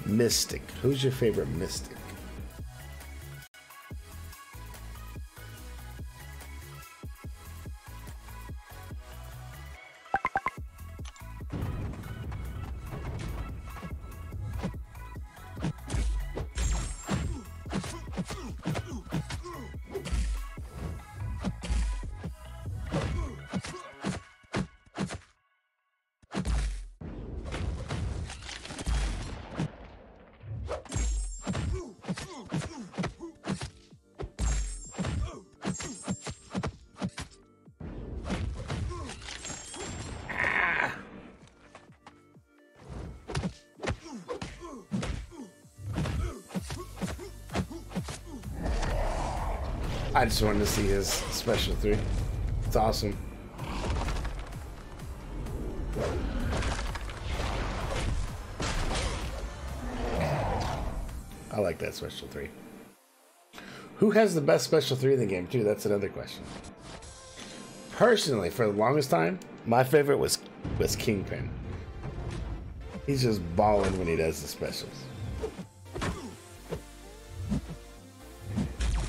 Mystic. Who's your favorite Mystic? I just wanted to see his special 3. It's awesome. I like that special 3. Who has the best special 3 in the game, too? That's another question. Personally, for the longest time, my favorite was Kingpin. He's just balling when he does the specials.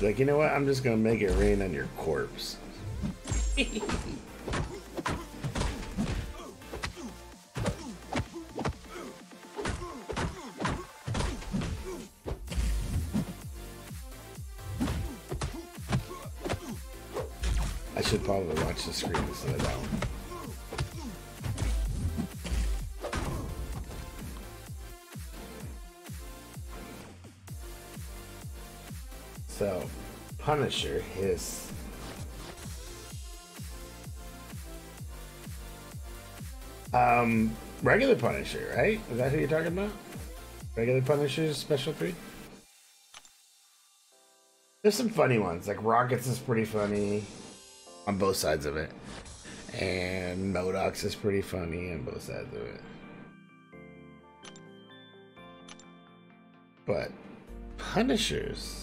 Like, you know what? I'm just gonna make it rain on your corpse. I should probably watch the screen instead of that one. So, Punisher, his regular Punisher, right? Is that who you're talking about? Regular Punisher's special 3? There's some funny ones, like Rockets is pretty funny on both sides of it. And MODOK's is pretty funny on both sides of it. But Punishers,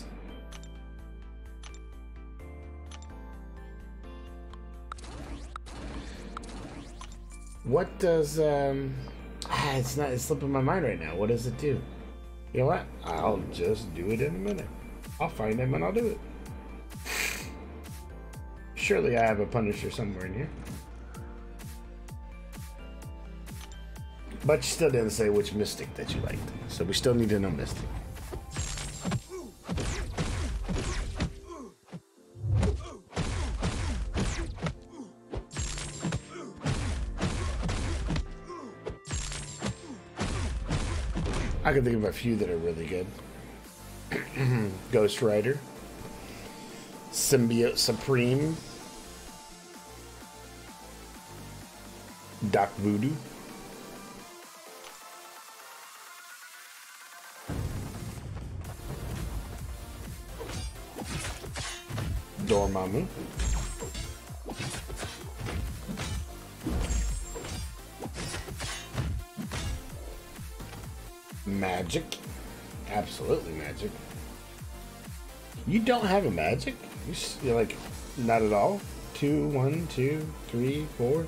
what does it's slipping my mind right now. What does it do? You know what? I'll just do it in a minute. I'll find him and I'll do it. Surely I have a Punisher somewhere in here. But you still didn't say which Mystic that you liked. So we still need to know Mystic. I can think of a few that are really good. Ghost Rider, Symbiote Supreme, Doc Voodoo, Dormammu, Magic, absolutely Magic. You don't have a Magic? You're like, not at all? 2, 1, 2, 3, 4.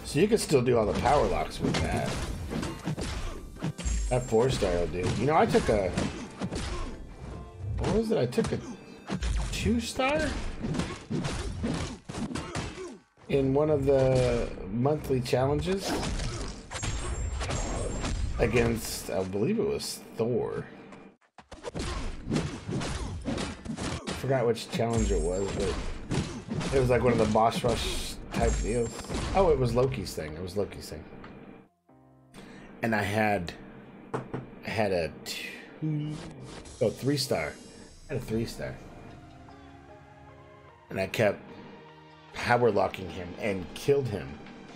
So you can still do all the power locks with that. That 4-star will do. You know, I took a... What was it? I took a 2-star? In one of the monthly challenges. Against, I believe it was Thor. I forgot which challenge it was, but it was like one of the boss rush type deals. Oh, it was Loki's thing. It was Loki's thing. And I had a Oh, 3-star. I had a 3-star. And I kept power locking him and killed him.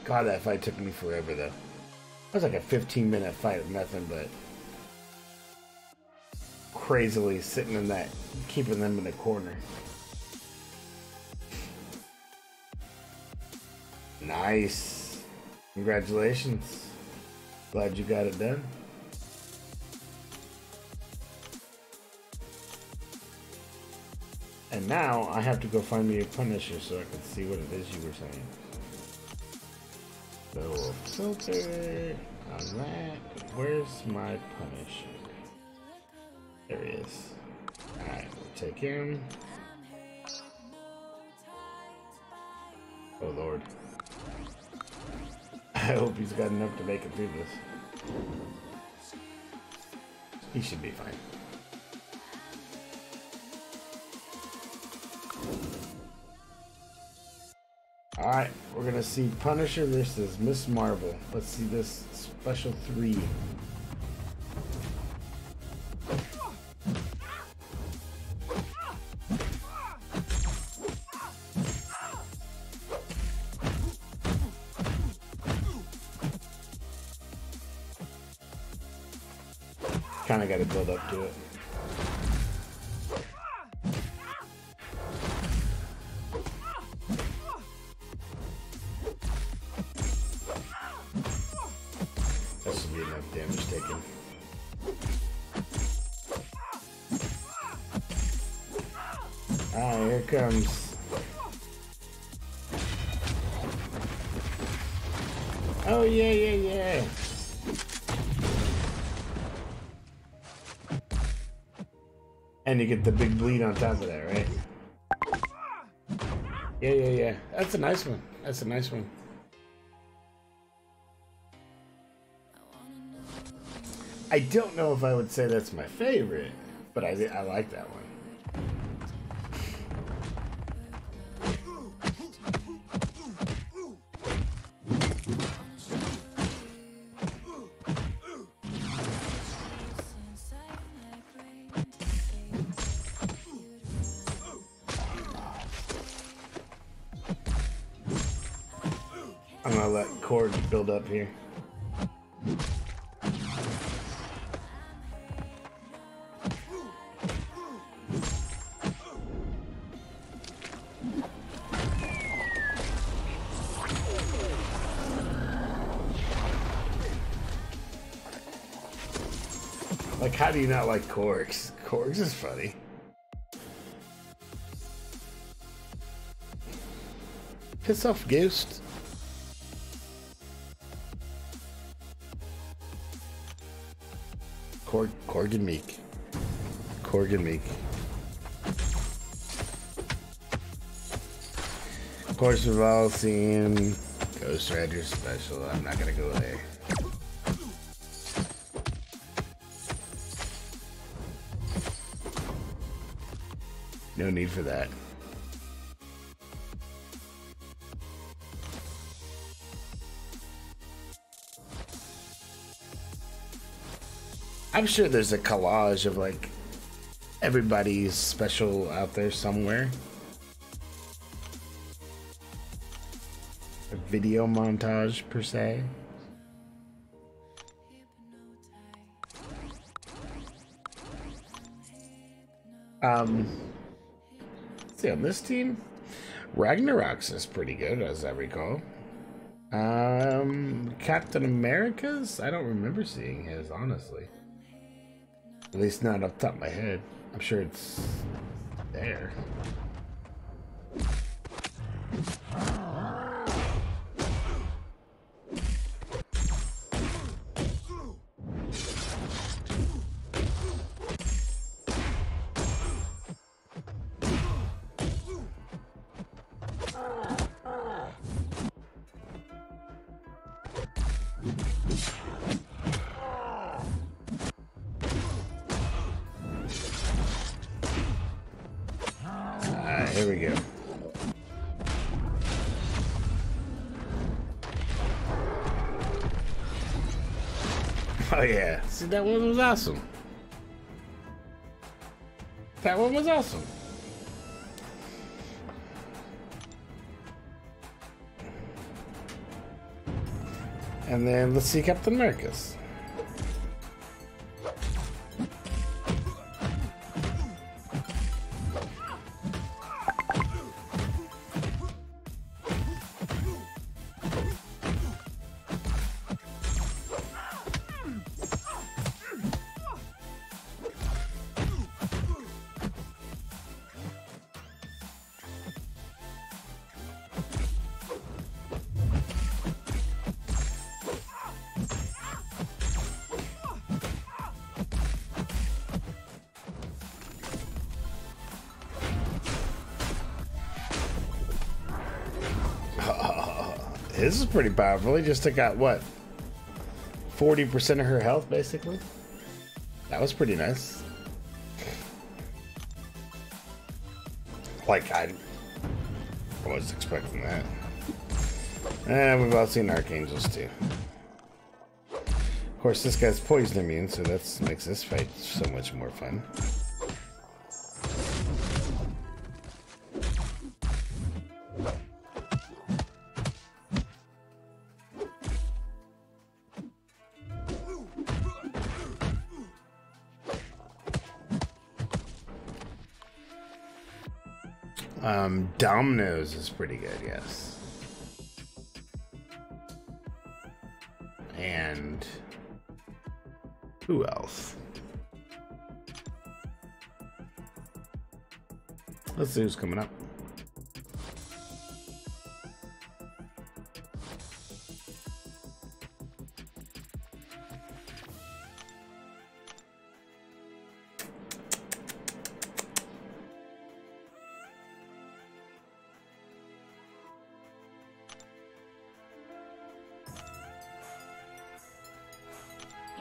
God, that fight took me forever though. It was like a 15-minute fight of nothing but crazily sitting in that, keeping them in the corner. Nice. Congratulations. Glad you got it done. And now I have to go find me a Punisher so I can see what it is you were saying. So we'll filter on that. Where's my Punisher? There he is. Alright, we'll take him. Oh Lord. I hope he's got enough to make it through this. He should be fine. Alright, we're gonna see Punisher versus Miss Marvel. Let's see this special 3. Kinda gotta build up to it. That should be enough damage taken. Ah, here it comes. Oh yeah, yeah, yeah. And you get the big bleed on top of that, right? Yeah, yeah, yeah. That's a nice one. That's a nice one. I don't know if I would say that's my favorite, but I like that one. I'm gonna let Korg build up here. Like, how do you not like Korgs? Korgs is funny. Piss off, Ghost. Korg and Meek. Korg and Meek. Of course, we've all seen Ghost Rider Special. I'm not gonna go there. No need for that. I'm sure there's a collage of like everybody's special out there somewhere. A video montage per se. Let's see, on this team, Ragnarok's is pretty good as I recall. Captain America's? I don't remember seeing his, honestly. At least not off the top of my head. I'm sure it's there. Here we go. Oh yeah, see, that one was awesome. That one was awesome. And then let's see Captain America's. This is pretty powerful. He just took out, what, 40% of her health, basically? That was pretty nice. Like, I was expecting that. And we've all seen Archangels, too. Of course, this guy's poison immune, so that makes this fight so much more fun. Dominoes is pretty good, yes. And who else? Let's see who's coming up.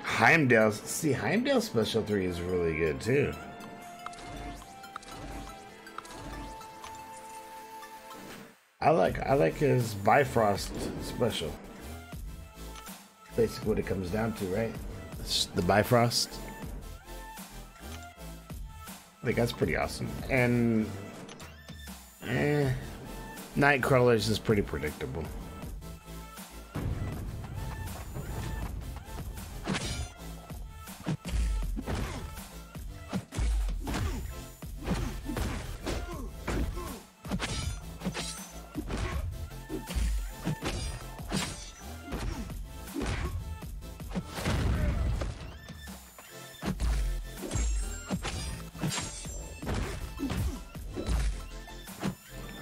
Heimdall. See, Heimdall's special 3 is really good too. I like his Bifrost special. Basically what it comes down to, right? It's the Bifrost. I think that's pretty awesome. And Nightcrawler's is pretty predictable.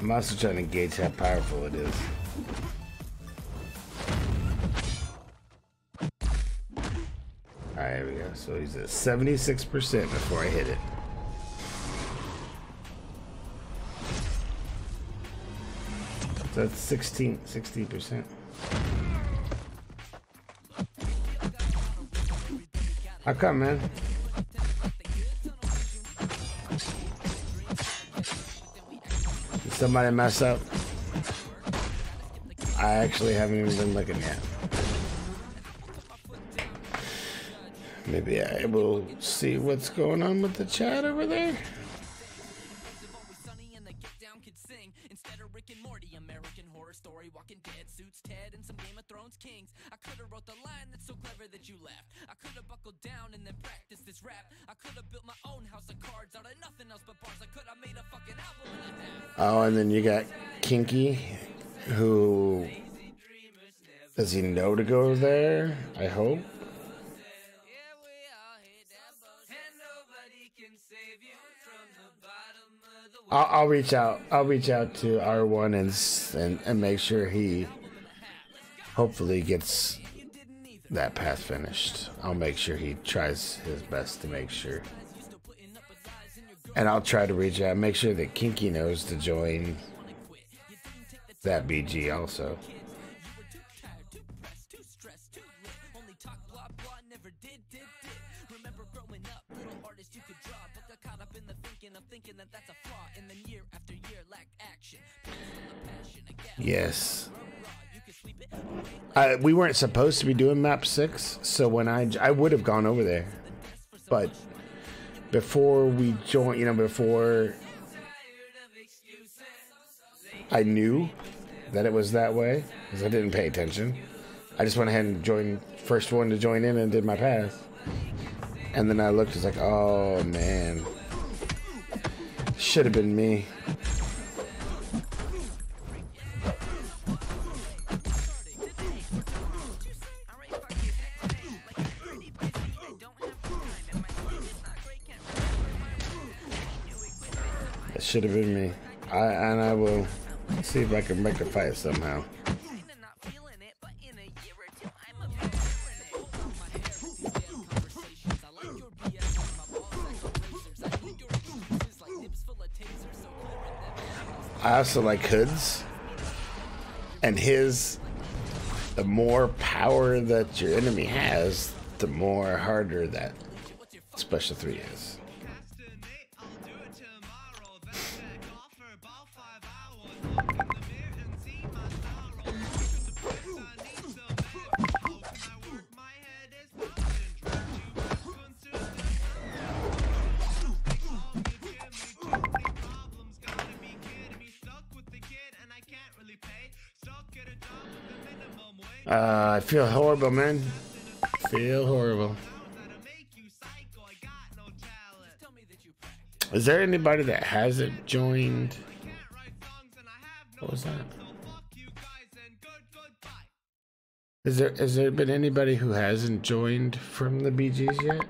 I'm also trying to gauge how powerful it is. Alright, here we go. So he's at 76% before I hit it. So that's 16%. How come, man? Somebody mess up? I actually haven't even been looking yet. Maybe I will see what's going on with the chat over there. Oh, and then you got Kinky, who does he know to go there? I hope. I'll reach out. I'll reach out to R1 and make sure he hopefully gets that path finished. I'll make sure he tries his best to make sure. And I'll try to reach out, make sure that Kinky knows to join that BG also. Yes. We weren't supposed to be doing map 6, so when I would have gone over there, but before we joined, before I knew that it was that way, because I didn't pay attention. I just went ahead and joined, first one to join in and did my pass. And then I looked, it's like, oh man. Should have been me. It should have been me. I will see if I can make a fight somehow. I also like Hood's, and the more power that your enemy has, the more harder that special 3 is. I feel horrible, man. Feel horrible. Is there anybody that hasn't joined? What was that? Has there been anybody who hasn't joined from the BGs yet?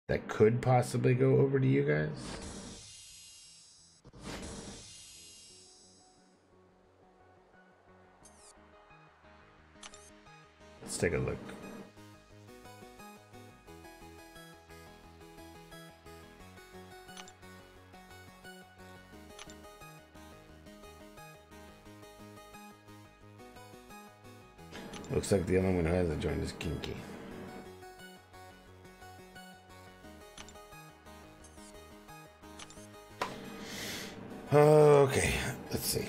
That could possibly go over to you guys? Let's take a look. Looks like the only one who hasn't joined is Kinky. Okay, let's see.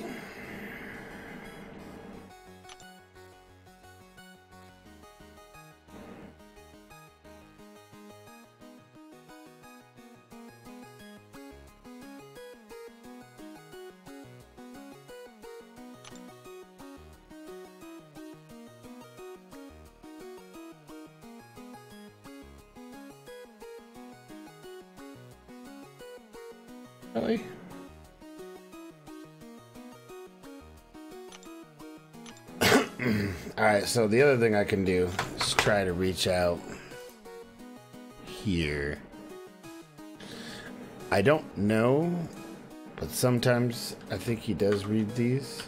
Really? Alright, so the other thing I can do is try to reach out here. I don't know, but sometimes I think he does read these.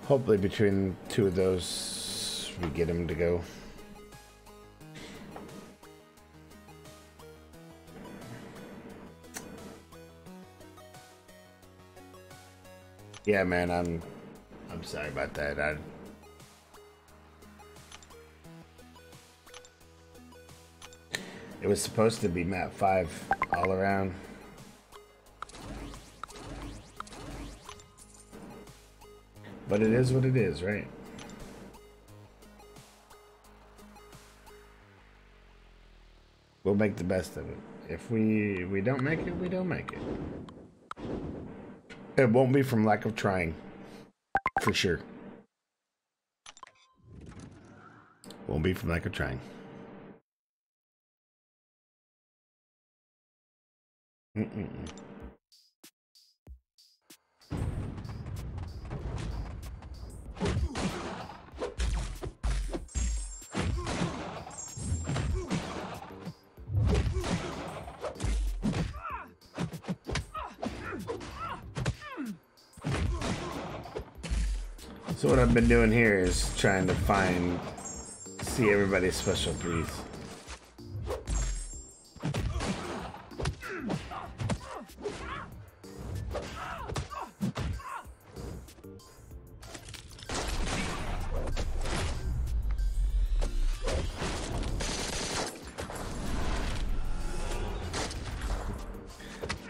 Hopefully between two of those, we get him to go. Yeah, man, I'm sorry about that. It was supposed to be map 5 all around. But it is what it is, right? We'll make the best of it. If we don't make it, we don't make it. It won't be from lack of trying. For sure. Won't be from lack of trying. So what I've been doing here is trying to see everybody's special threes.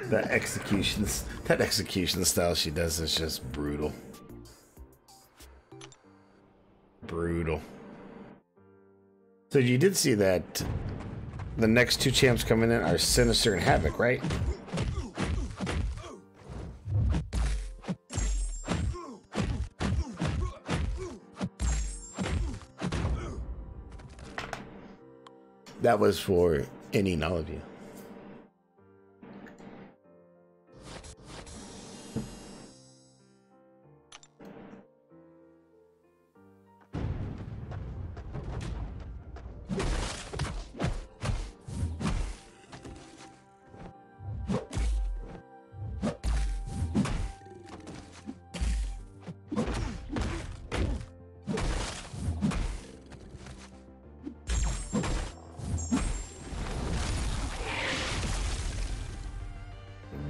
That execution style she does is just brutal. Brutal. So you did see that the next two champs coming in are Sinister and Havoc, right? That was for any and all of you.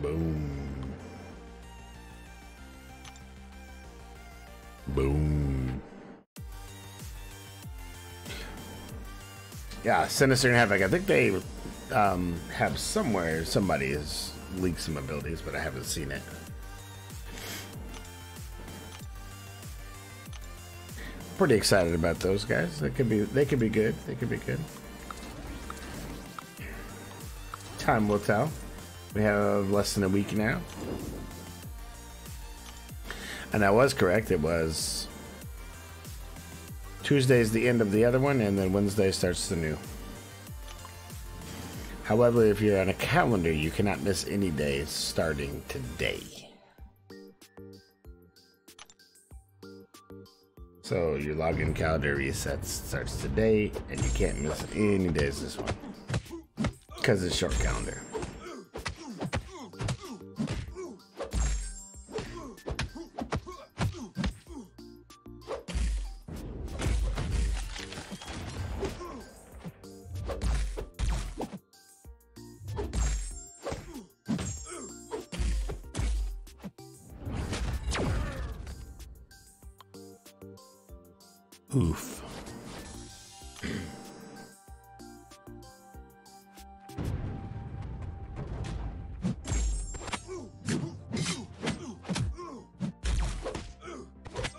Boom. Boom. Yeah, Sinister and Havoc. I think they have somewhere, somebody has leaked some abilities, but I haven't seen it. Pretty excited about those guys. They could be good. They could be good. Time will tell. We have less than a week now. And I was correct. It was Tuesday's the end of the other one, and then Wednesday starts the new. However, if you're on a calendar, you cannot miss any days starting today. So your login calendar resets starts today, and you can't miss any days this one because it's short calendar. Oof.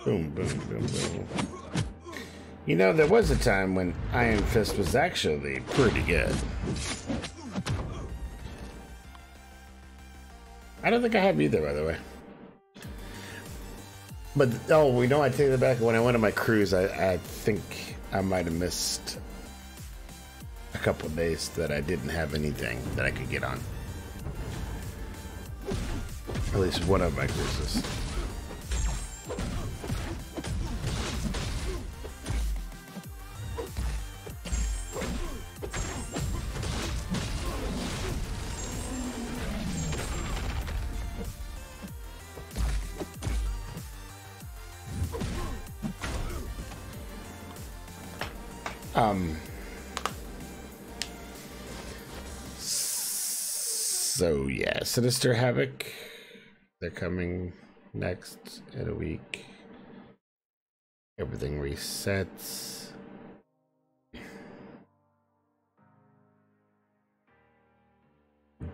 Boom, boom, boom, boom. You know, there was a time when Iron Fist was actually pretty good. I don't think I have either, by the way. But, oh, we know I take it back. When I went on my cruise, I think I might have missed a couple of days that I didn't have anything that I could get on. At least one of my cruises. So yeah, Sinister Havoc, they're coming next in a week. Everything resets.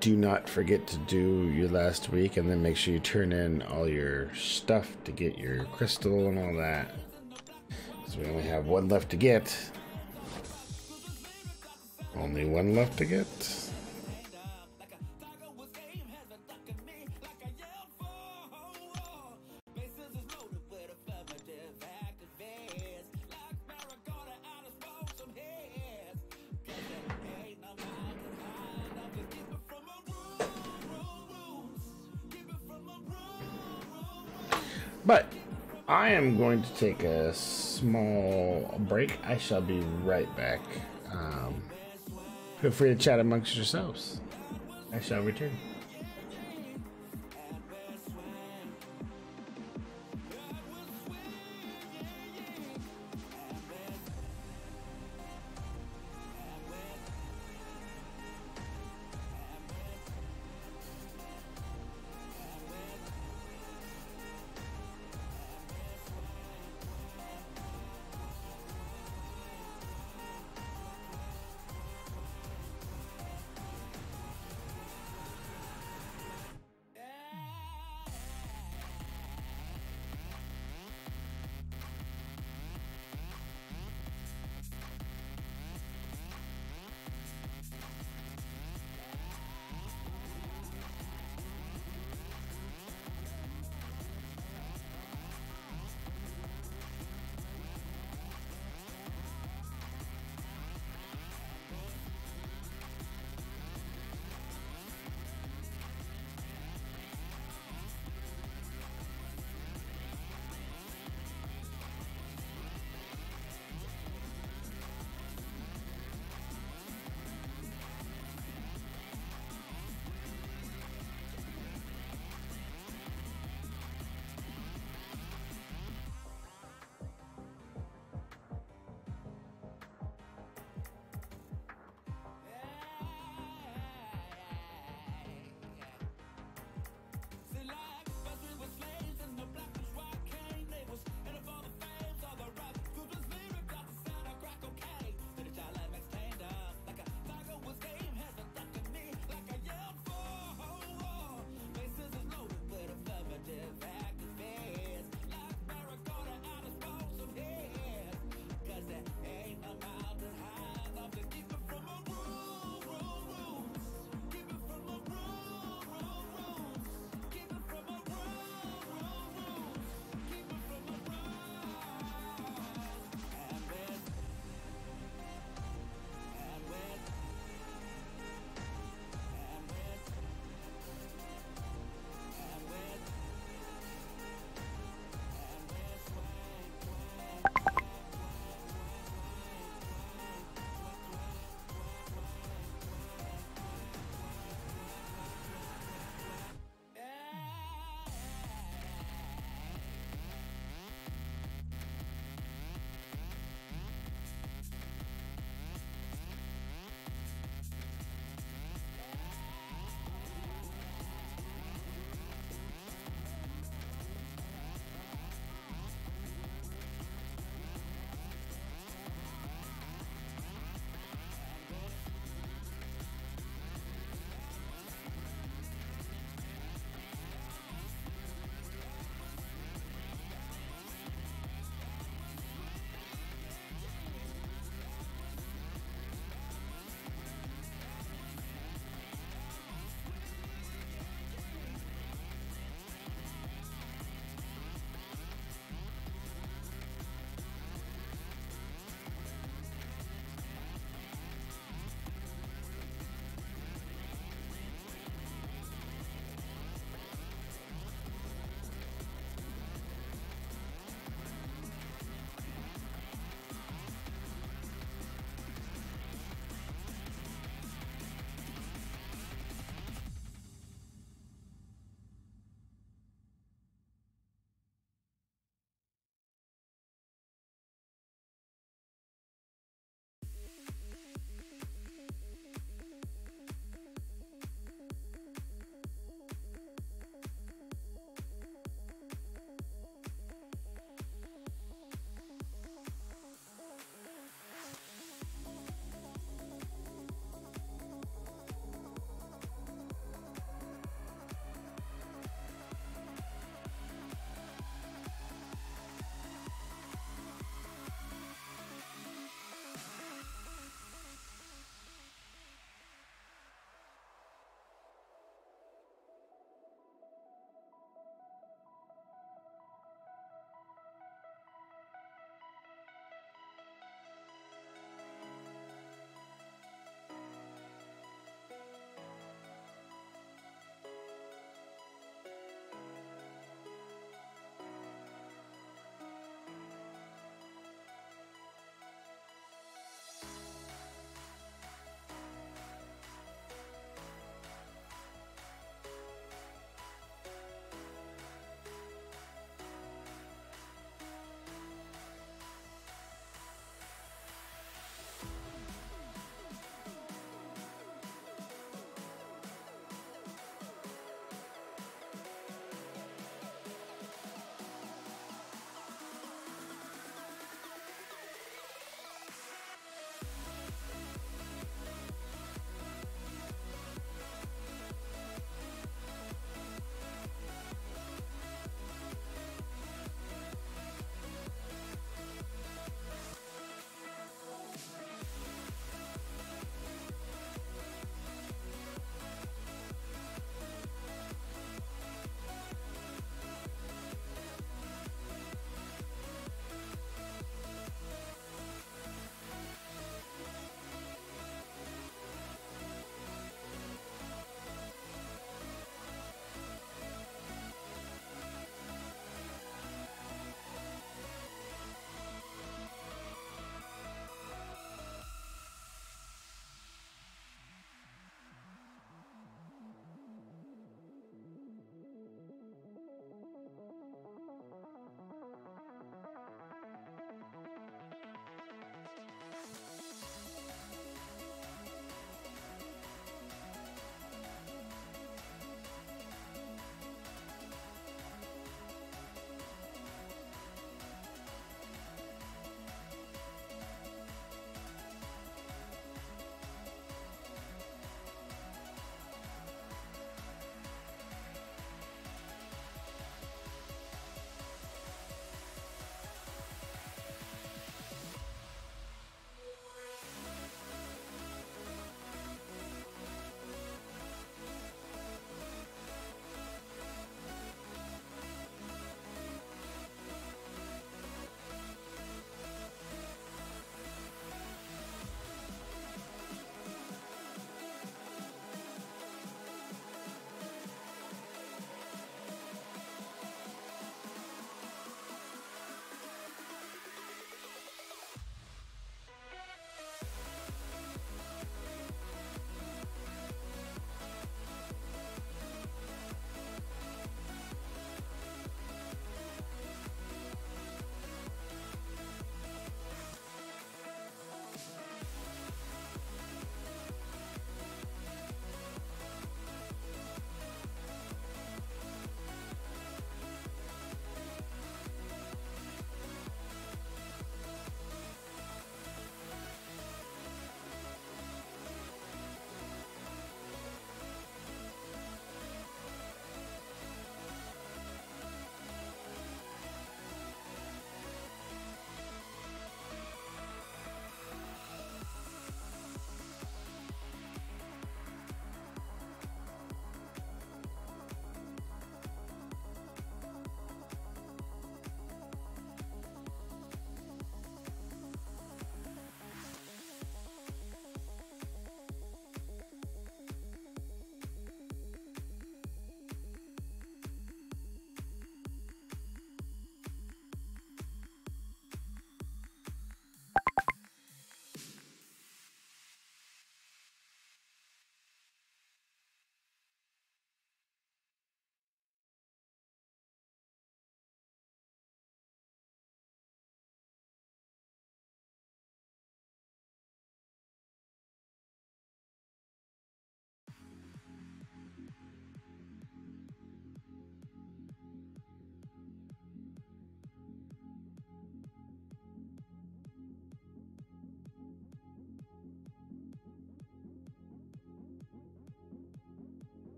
Do not forget to do your last week, and then make sure you turn in all your stuff to get your crystal and all that. So we only have one left to get. Only one left to get. But I am going to take a small break. I shall be right back. Feel free to chat amongst yourselves. I shall return.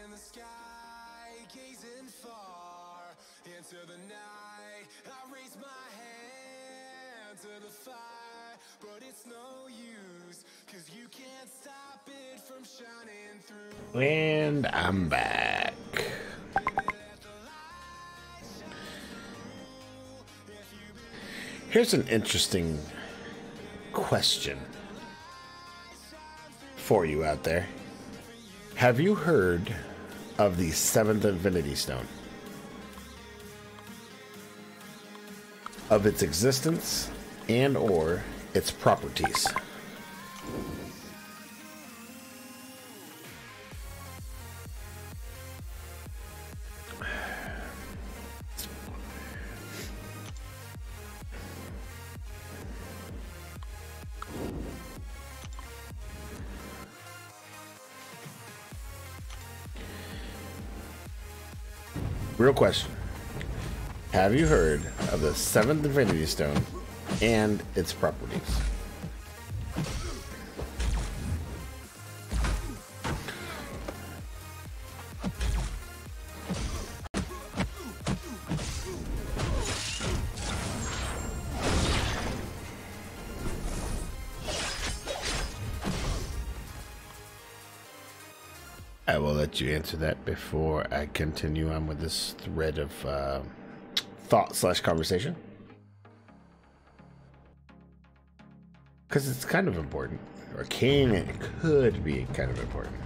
in the sky, gazing far into the night. I raise my hand to the fire, but it's no use, 'cause you can't stop it from shining through. And I'm back. Here's an interesting question for you out there. Have you heard of the seventh Infinity Stone? Of its existence and or its properties? Real question. Have you heard of the seventh Infinity Stone and its properties? I will let you answer that before I continue on with this thread of thought/conversation. Because it's kind of important. Or it could be kind of important.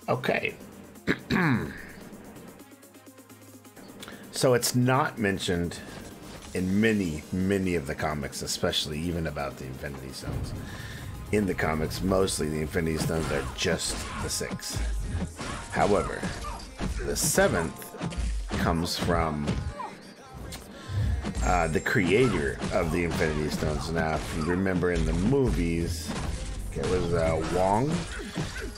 Okay. So it's not mentioned in many of the comics, especially even about the Infinity Stones. In the comics, mostly the Infinity Stones are just the 6. However, the 7th comes from the creator of the Infinity Stones. Now, if you remember in the movies, it was Wong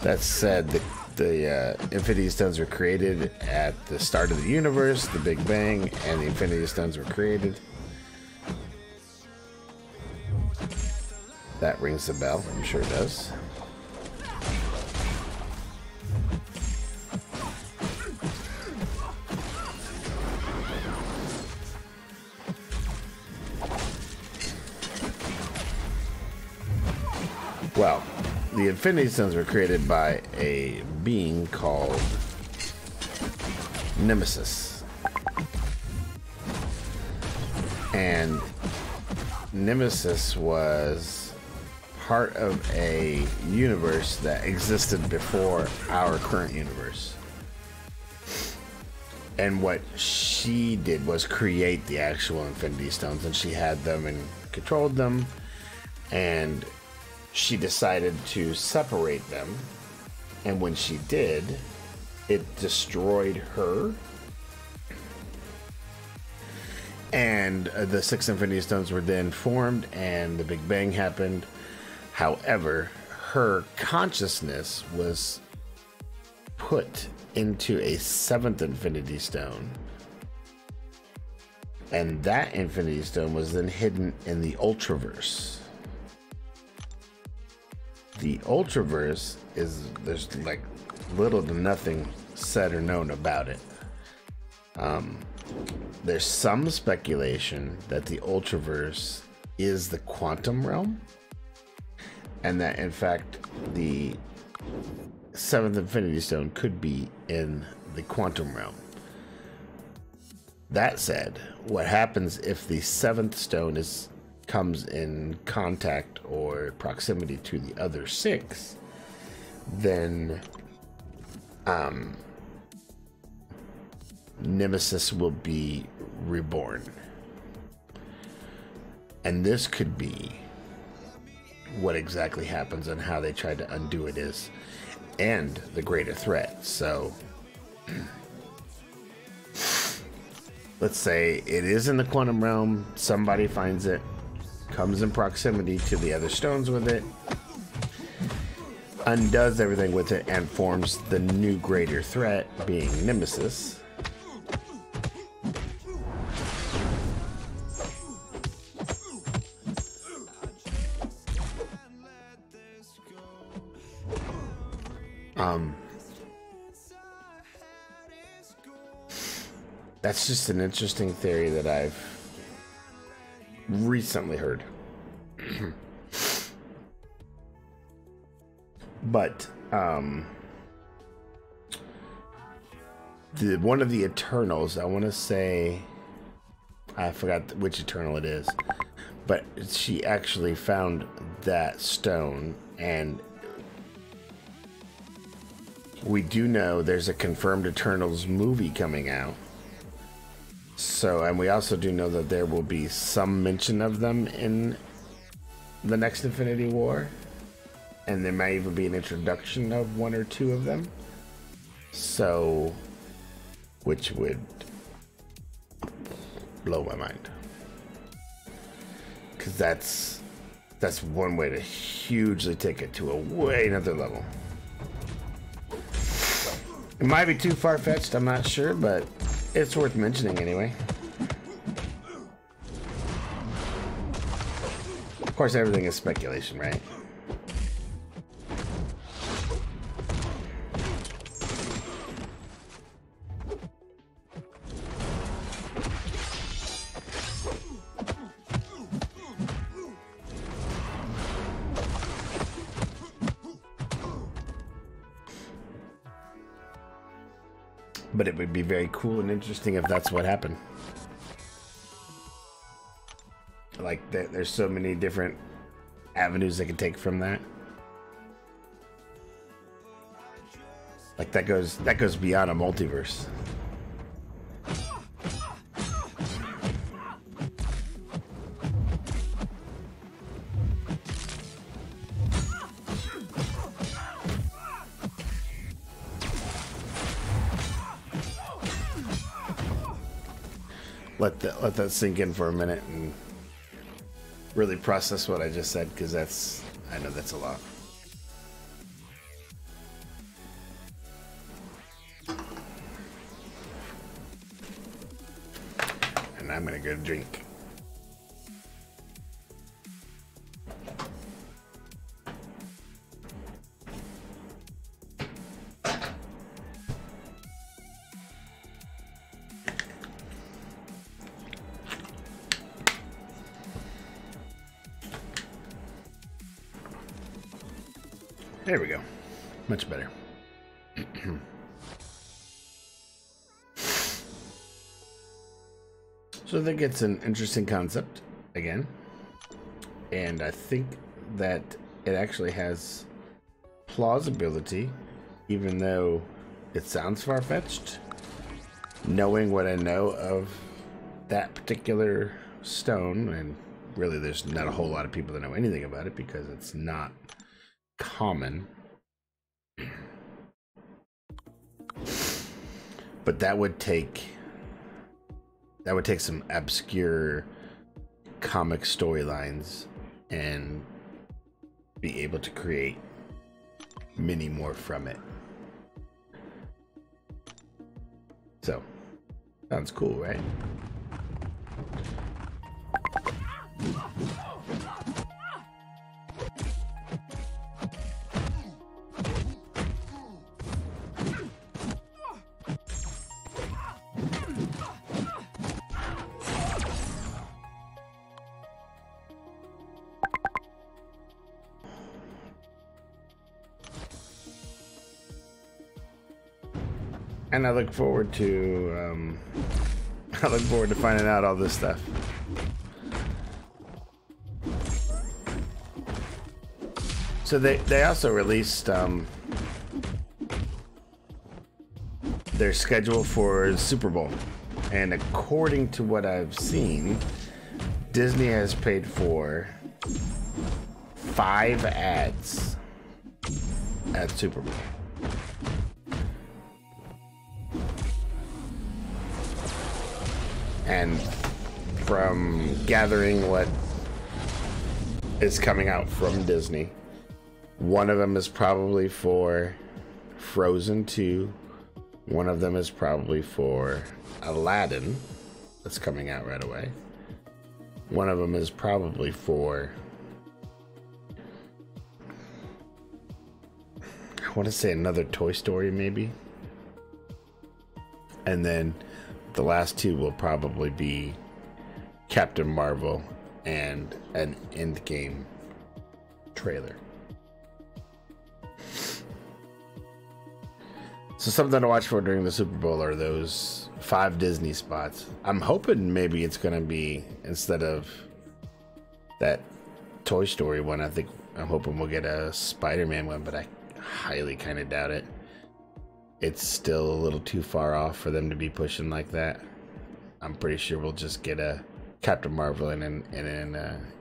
that said the Infinity Stones were created at the start of the universe, the Big Bang, and the Infinity Stones were created. That rings a bell, I'm sure it does. Well, the Infinity Stones were created by a being called Nemesis. And Nemesis was part of a universe that existed before our current universe. And what she did was create the actual Infinity Stones, and she had them and controlled them, and she decided to separate them, and when she did, it destroyed her, and the 6 Infinity Stones were then formed, and the Big Bang happened. However, her consciousness was put into a 7th Infinity Stone, and that Infinity Stone was then hidden in the Ultraverse. The Ultraverse there's like little to nothing said or known about it. There's some speculation that the Ultraverse is the quantum realm, and that in fact the 7th Infinity Stone could be in the quantum realm. That said, what happens if the 7th stone comes in contact or proximity to the other 6, then Nemesis will be reborn. And this could be what exactly happens and how they try to undo it is, and the greater threat. So let's say it is in the quantum realm, somebody finds it, comes in proximity to the other stones with it, undoes everything with it and forms the new greater threat, being Nemesis. That's just an interesting theory that I've recently heard. But one of the Eternals, I want to say, I forgot which Eternal it is, but she actually found that stone, and we do know there's a confirmed Eternals movie coming out. So, and we also do know that there will be some mention of them in the next Infinity War. And there might even be an introduction of one or two of them. So, which would blow my mind. Because that's one way to hugely take it to a way another level. It might be too far-fetched, I'm not sure, but it's worth mentioning anyway. Of course, everything is speculation, right? But it would be very cool and interesting if that's what happened. Like, there's so many different avenues they can take from that. Like, that goes beyond a multiverse. Let that sink in for a minute and really process what I just said, because I know that's a lot. And I'm gonna go drink. There we go. Much better. So I think it's an interesting concept, again. And I think that it actually has plausibility, even though it sounds far-fetched. Knowing what I know of that particular stone, and really there's not a whole lot of people that know anything about it because it's not common, but that would take some obscure comic storylines and be able to create many more from it. So sounds cool, right? And I look forward to finding out all this stuff. So they also released their schedule for Super Bowl, and according to what I've seen, Disney has paid for 5 ads at Super Bowl. And from gathering what is coming out from Disney, One of them is probably for Frozen 2. One of them is probably for Aladdin, that's coming out right away. One of them is probably for, I want to say another Toy Story maybe. And then the last two will probably be Captain Marvel and an Endgame trailer. So something to watch for during the Super Bowl are those 5 Disney spots. I'm hoping maybe it's going to be, instead of that Toy Story one, I'm hoping we'll get a Spider-Man one, but I highly kind of doubt it. It's still a little too far off for them to be pushing like that. I'm pretty sure we'll just get a Captain Marvel and an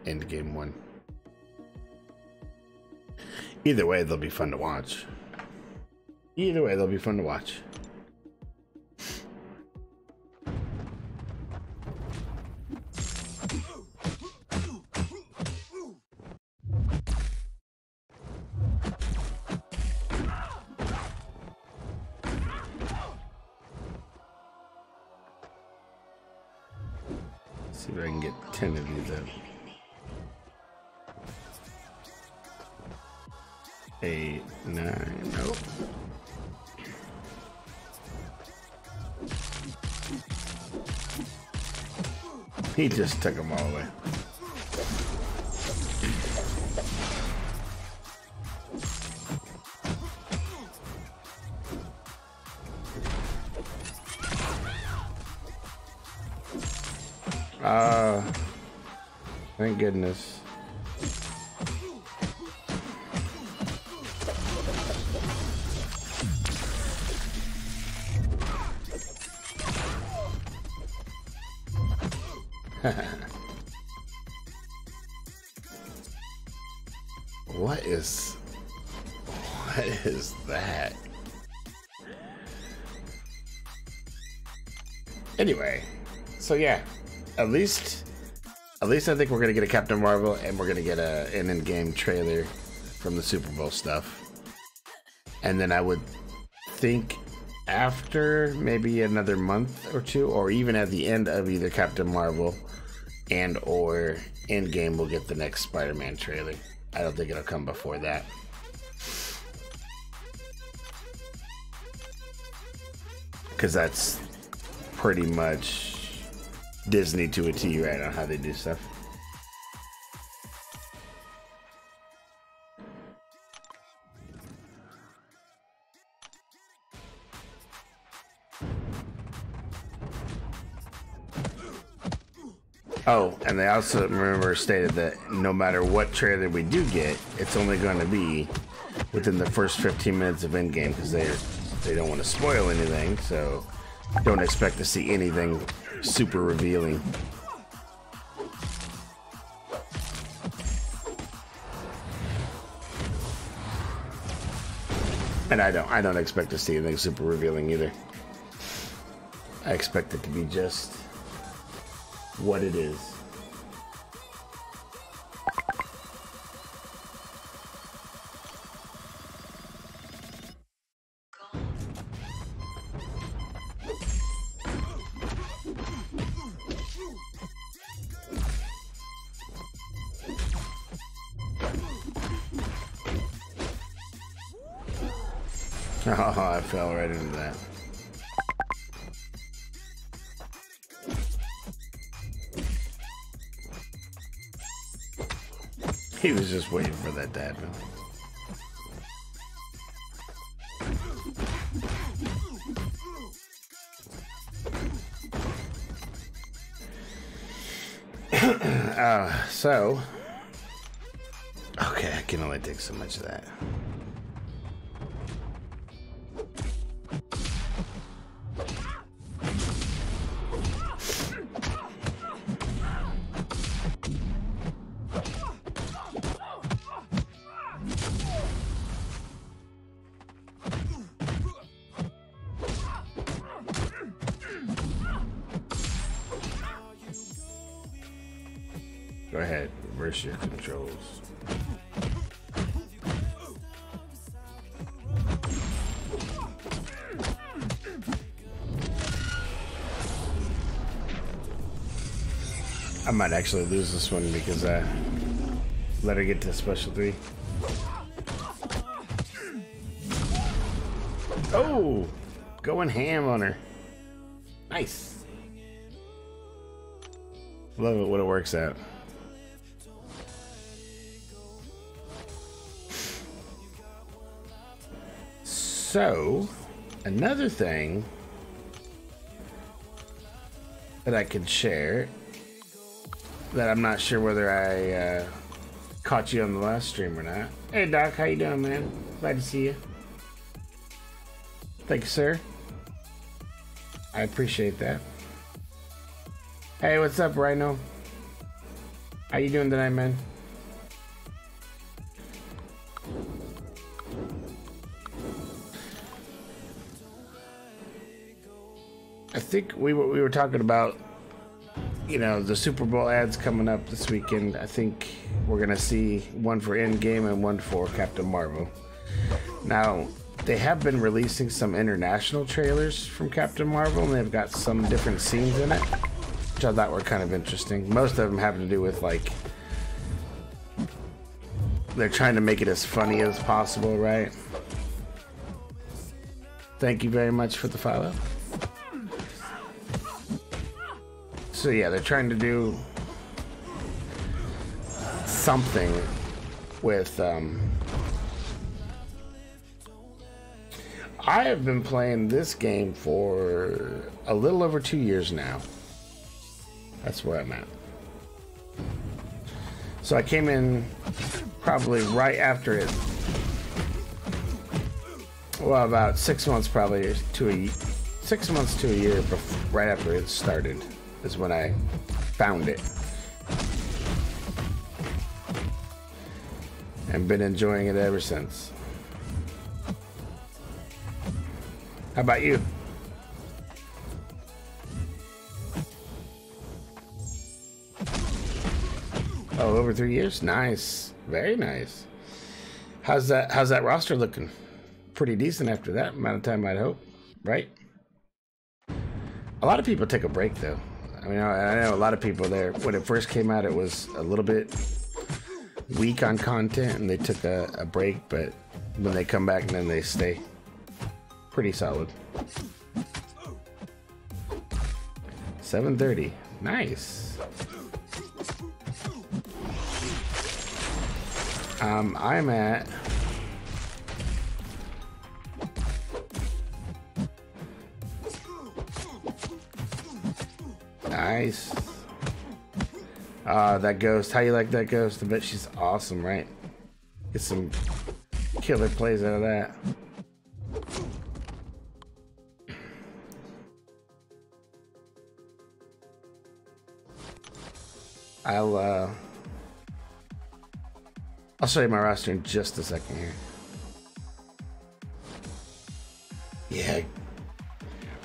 Endgame one. Either way, they'll be fun to watch. Either way, they'll be fun to watch. Let's see if I can get 10 of these out. 8, 9, nope. He just took them all away. Thank goodness. What is that? Anyway, so yeah, at least I think we're gonna get a Captain Marvel and we're gonna get an in-game trailer from the Super Bowl stuff. And then I would think after maybe another month or two, or even at the end of either Captain Marvel and or Endgame, we'll get the next Spider-Man trailer. I don't think it'll come before that. Because that's pretty much Disney to a T right on how they do stuff. Oh, and they also, remember, stated that no matter what trailer we do get, it's only going to be within the first 15 minutes of Endgame, because they don't want to spoil anything, so don't expect to see anything super revealing. And I don't expect to see anything super revealing either. I expect it to be just what it is. Oh, I fell right into that. He was just waiting for that to happen. So, okay, I can only take so much of that. Go ahead, reverse your controls. I might actually lose this one because I let her get to special 3. Oh, going ham on her. Nice. Love it when it works out. So, another thing that I could share that I'm not sure whether I caught you on the last stream or not. Hey Doc, how you doing, man? Glad to see you. Thank you, sir. I appreciate that. Hey, what's up, Rhino? How you doing tonight, man? I think we were talking about, you know, the Super Bowl ads coming up this weekend. I think we're gonna see one for Endgame and one for Captain Marvel. Now, they have been releasing some international trailers from Captain Marvel, and they've got some different scenes in it, which I thought were kind of interesting. Most of them have to do with, like, they're trying to make it as funny as possible, right? Thank you very much for the follow. So yeah, they're trying to do something with I have been playing this game for a little over 2 years now. That's where I'm at. So I came in probably right after it. Well, about 6 months probably to a 6 months to a year right after it started is when I found it. And been enjoying it ever since. How about you? Oh, over 3 years? Nice. Very nice. How's that roster looking? Pretty decent after that amount of time, I'd hope. Right? A lot of people take a break though. I mean, I know a lot of people there, when it first came out, it was a little bit weak on content and they took a break, but when they come back, then they stay pretty solid. 7:30. Nice. I'm at nice. That ghost. How you like that ghost? I bet she's awesome, right? Get some killer plays out of that. I'll show you my roster in just a second here. Yeah.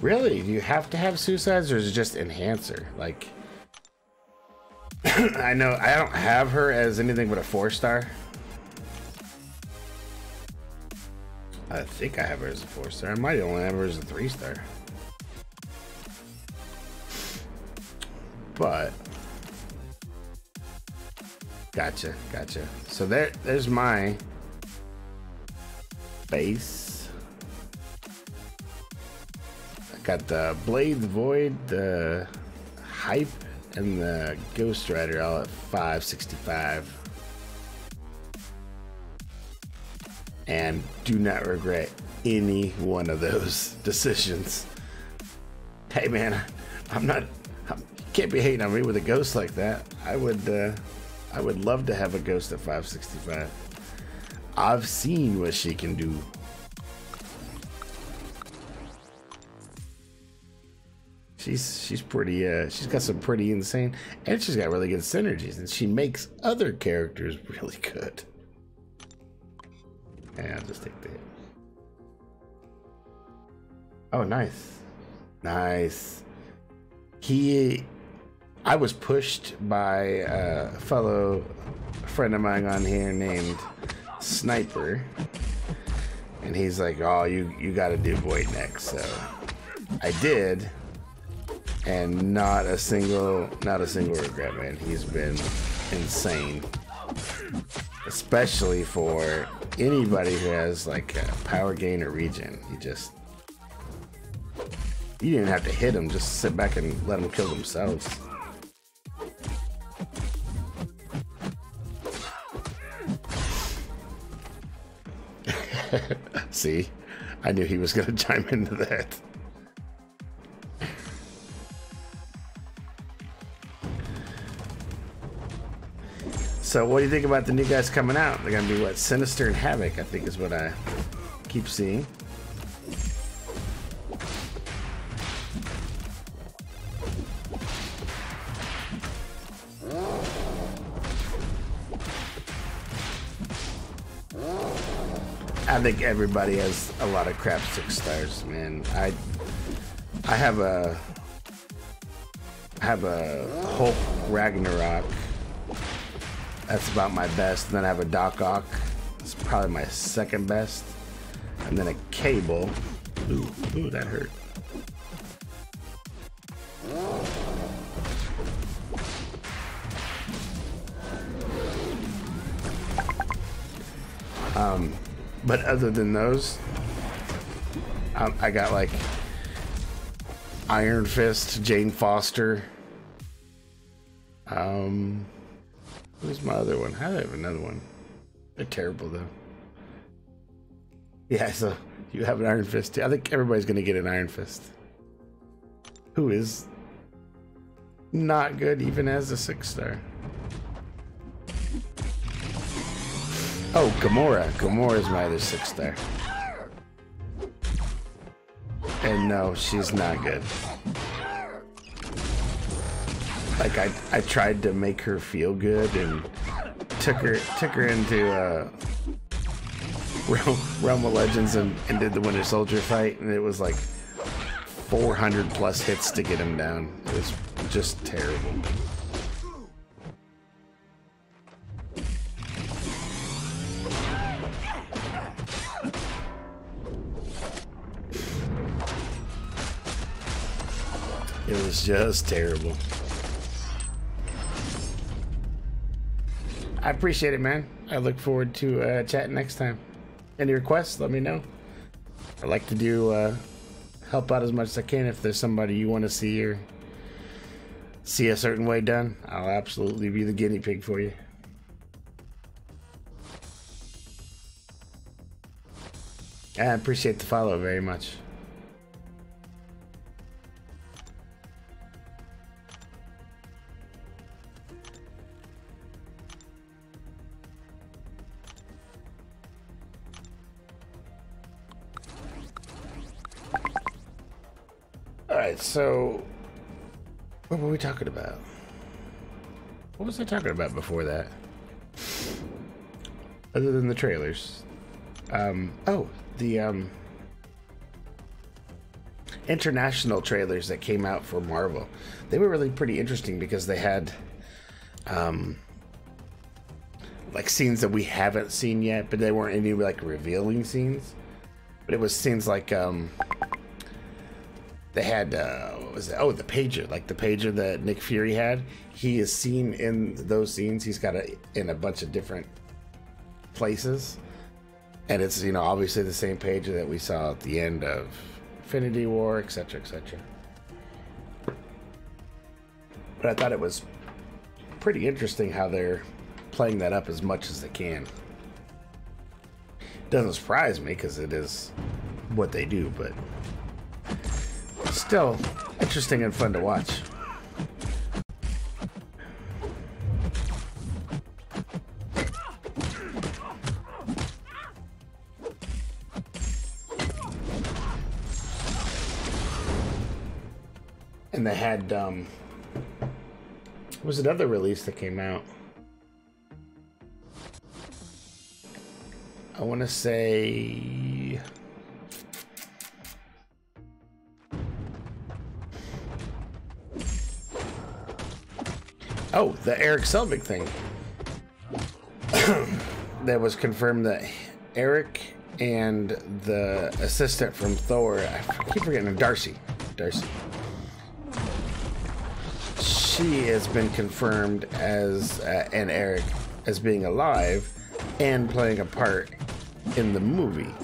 Really? Do you have to have suicides, or is it just enhancer? Like, I know I don't have her as anything but a 4-star. I think I have her as a 4-star. I might only have her as a 3-star. But gotcha. So there's my base. I got the Blade, the Void, the Hype, and the Ghost Rider all at 565. And do not regret any one of those decisions. Hey man, can't be hating on me with a ghost like that. I would love to have a ghost at 565. I've seen what she can do. She's pretty, she's got some pretty insane, and she's got really good synergies, and she makes other characters really good. Yeah, I'll just take the hit. Oh, nice. Nice. I was pushed by a fellow friend of mine on here named Sniper, and he's like, oh, you gotta do Void next. So I did, And not a single regret, man. He's been insane. Especially for anybody who has like a power gain or regen. You didn't have to hit them, just sit back and let them kill themselves. See, I knew he was gonna chime into that. So what do you think about the new guys coming out? They're gonna be what? Sinister and Havoc, I think is what I keep seeing. I think everybody has a lot of crap 6 stars, man. I have a Hulk Ragnarok. That's about my best. And then I have a Doc Ock. It's probably my second best. And then a Cable. Ooh, that hurt. But other than those, I got like Iron Fist, Jane Foster. Who's my other one? I have another one. They're terrible though. Yeah, so you have an Iron Fist too. I think everybody's gonna get an Iron Fist. Who is not good even as a 6 star. Oh, Gamora. Gamora is my other 6 star. And no, she's not good. Like I tried to make her feel good and took her into Realm of Legends and did the Winter Soldier fight, and it was like 400 plus hits to get him down. It was just terrible. It was just terrible. I appreciate it, man. I look forward to chatting next time. Any requests, let me know. I like to do help out as much as I can. If there's somebody you want to see or see a certain way done, I'll absolutely be the guinea pig for you. I appreciate the follow very much. Alright, so what were we talking about? What was I talking about before that? Other than the trailers. Oh, the international trailers that came out for Marvel. They were really pretty interesting because they had like scenes that we haven't seen yet, but they weren't any like revealing scenes. But it was scenes like they had what was it? Oh, the pager, like the pager that Nick Fury had. He is seen in those scenes. He's got it in a bunch of different places, and it's, you know, obviously the same pager that we saw at the end of Infinity War, etc., etc. But I thought it was pretty interesting how they're playing that up as much as they can. Doesn't surprise me because it is what they do, but still interesting and fun to watch. And they had was another release that came out. I want to say oh, the Eric Selvig thing. That was confirmed that Eric and the assistant from Thor, I keep forgetting, Darcy. she has been confirmed as and Eric as being alive and playing a part in the movie.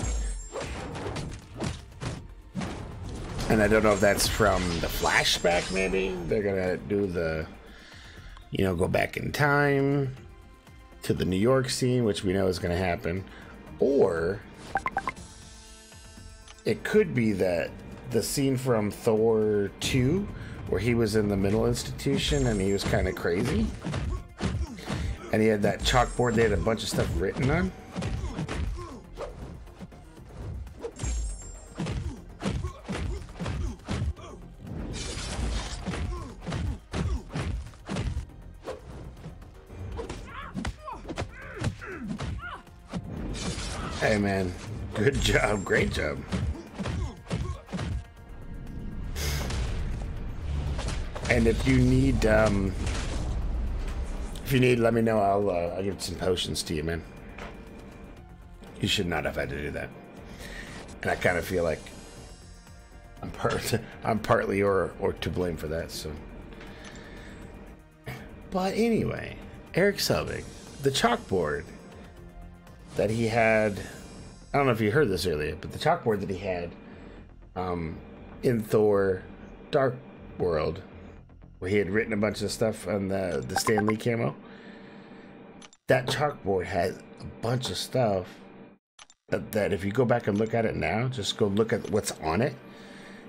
And I don't know if that's from the flashback, maybe. They're gonna do the, you know, go back in time to the New York scene, which we know is gonna happen. Or it could be that the scene from Thor 2, where he was in the mental institution and he was kind of crazy. And he had that chalkboard they had a bunch of stuff written on. Hey man, good job, great job. And if you need, let me know. I'll give some potions to you, man. You should not have had to do that. And I kind of feel like I'm partly or to blame for that. So, but anyway, Eric Selvig, the chalkboard that he had, I don't know if you heard this earlier, but the chalkboard that he had in Thor Dark World, where he had written a bunch of stuff on the Stan Lee camo, that chalkboard has a bunch of stuff that if you go back and look at it now, just go look at what's on it,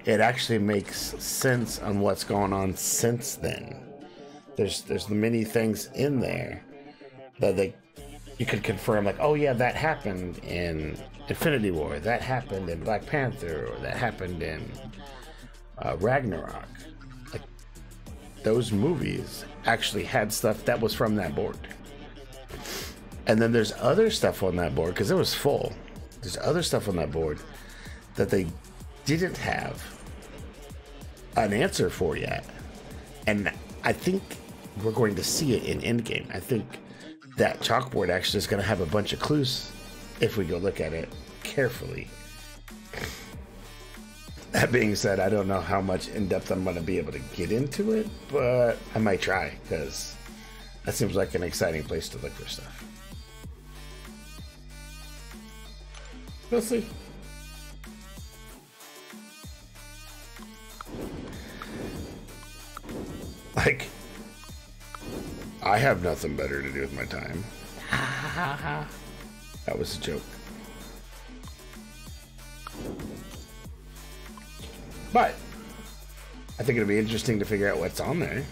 it actually makes sense on what's going on since then. There's many things in there that you could confirm, like, oh yeah, that happened in Infinity War, that happened in Black Panther, or that happened in Ragnarok. Like, those movies actually had stuff that was from that board. And then there's other stuff on that board, because it was full. There's other stuff on that board that they didn't have an answer for yet. And I think we're going to see it in Endgame. I think that chalkboard actually is going to have a bunch of clues if we go look at it carefully. That being said, I don't know how much in depth I'm going to be able to get into it, but I might try, because that seems like an exciting place to look for stuff. We'll see. Like, I have nothing better to do with my time. That was a joke. But I think it'll be interesting to figure out what's on there.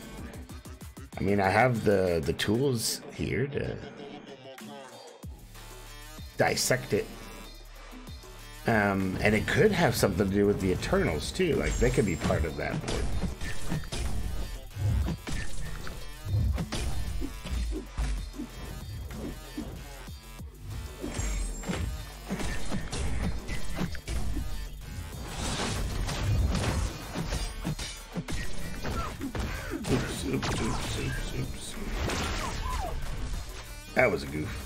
I mean, I have the tools here to dissect it. And it could have something to do with the Eternals too. Like, they could be part of that board. Oops. That was a goof.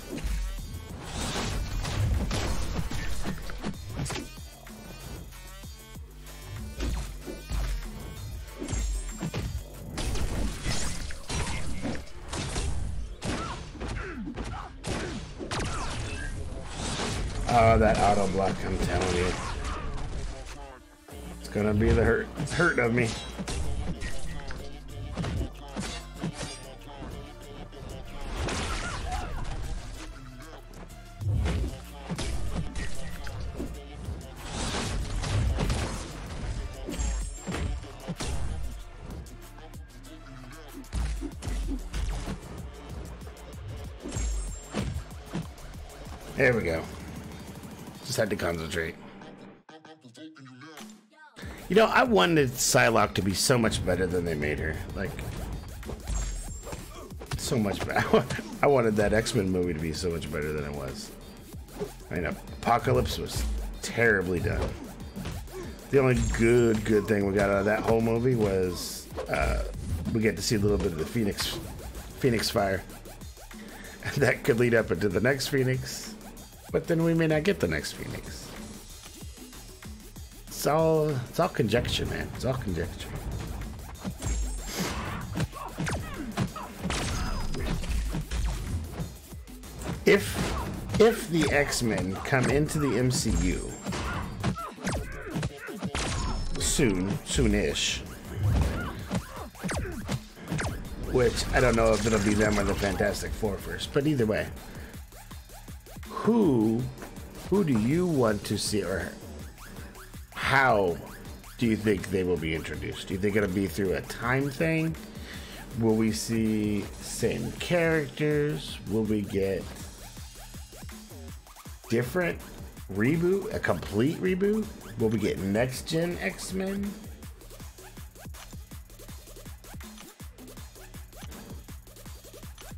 Oh, that auto block, I'm telling you. It's gonna be the hurt of me. There we go. Just had to concentrate. You know, I wanted Psylocke to be so much better than they made her. Like, so much better. I wanted that X-Men movie to be so much better than it was. I mean, Apocalypse was terribly done. The only good thing we got out of that whole movie was we get to see a little bit of the Phoenix fire. That could lead up into the next Phoenix. But then we may not get the next Phoenix. It's all conjecture, man. It's all conjecture. if the X-Men come into the MCU soonish, which I don't know if it'll be them or the Fantastic Four first, but either way, who do you want to see, or how do you think they will be introduced? Do you think it'll be through a time thing? Will we see same characters? Will we get different reboot, a complete reboot? Will we get next gen X-Men?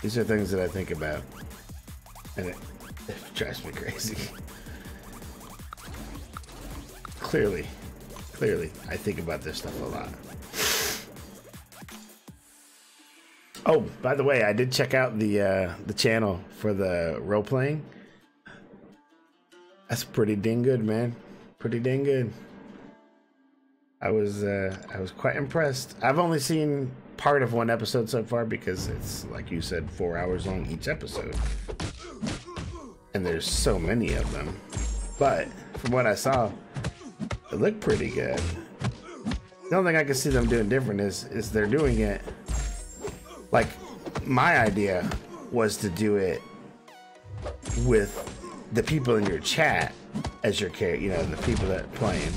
These are things that I think about, and it drives me crazy. Clearly, I think about this stuff a lot. Oh, by the way, I did check out the channel for the role playing. That's pretty dang good, man. Pretty dang good. I was quite impressed. I've only seen part of one episode so far because it's, like you said, 4 hours long each episode, and there's so many of them. But from what I saw, it looked pretty good. The only thing I can see them doing different is they're doing it. Like, my idea was to do it with the people in your chat as your character, you know, the people that are playing.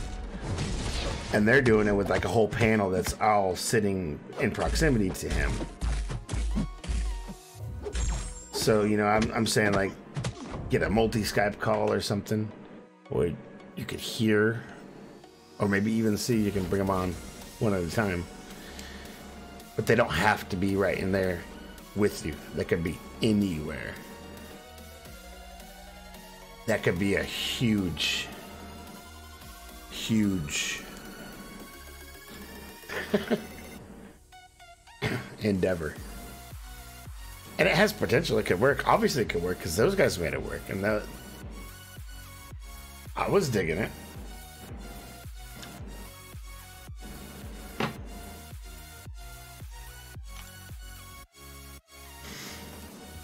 And they're doing it with like a whole panel that's all sitting in proximity to him. So, you know, I'm saying like get a multi-Skype call or something, or you could hear, or maybe even see, you can bring them on one at a time. But they don't have to be right in there with you. They could be anywhere. That could be a huge endeavor. And it has potential. It could work. Obviously it could work because those guys made it work. And I was digging it.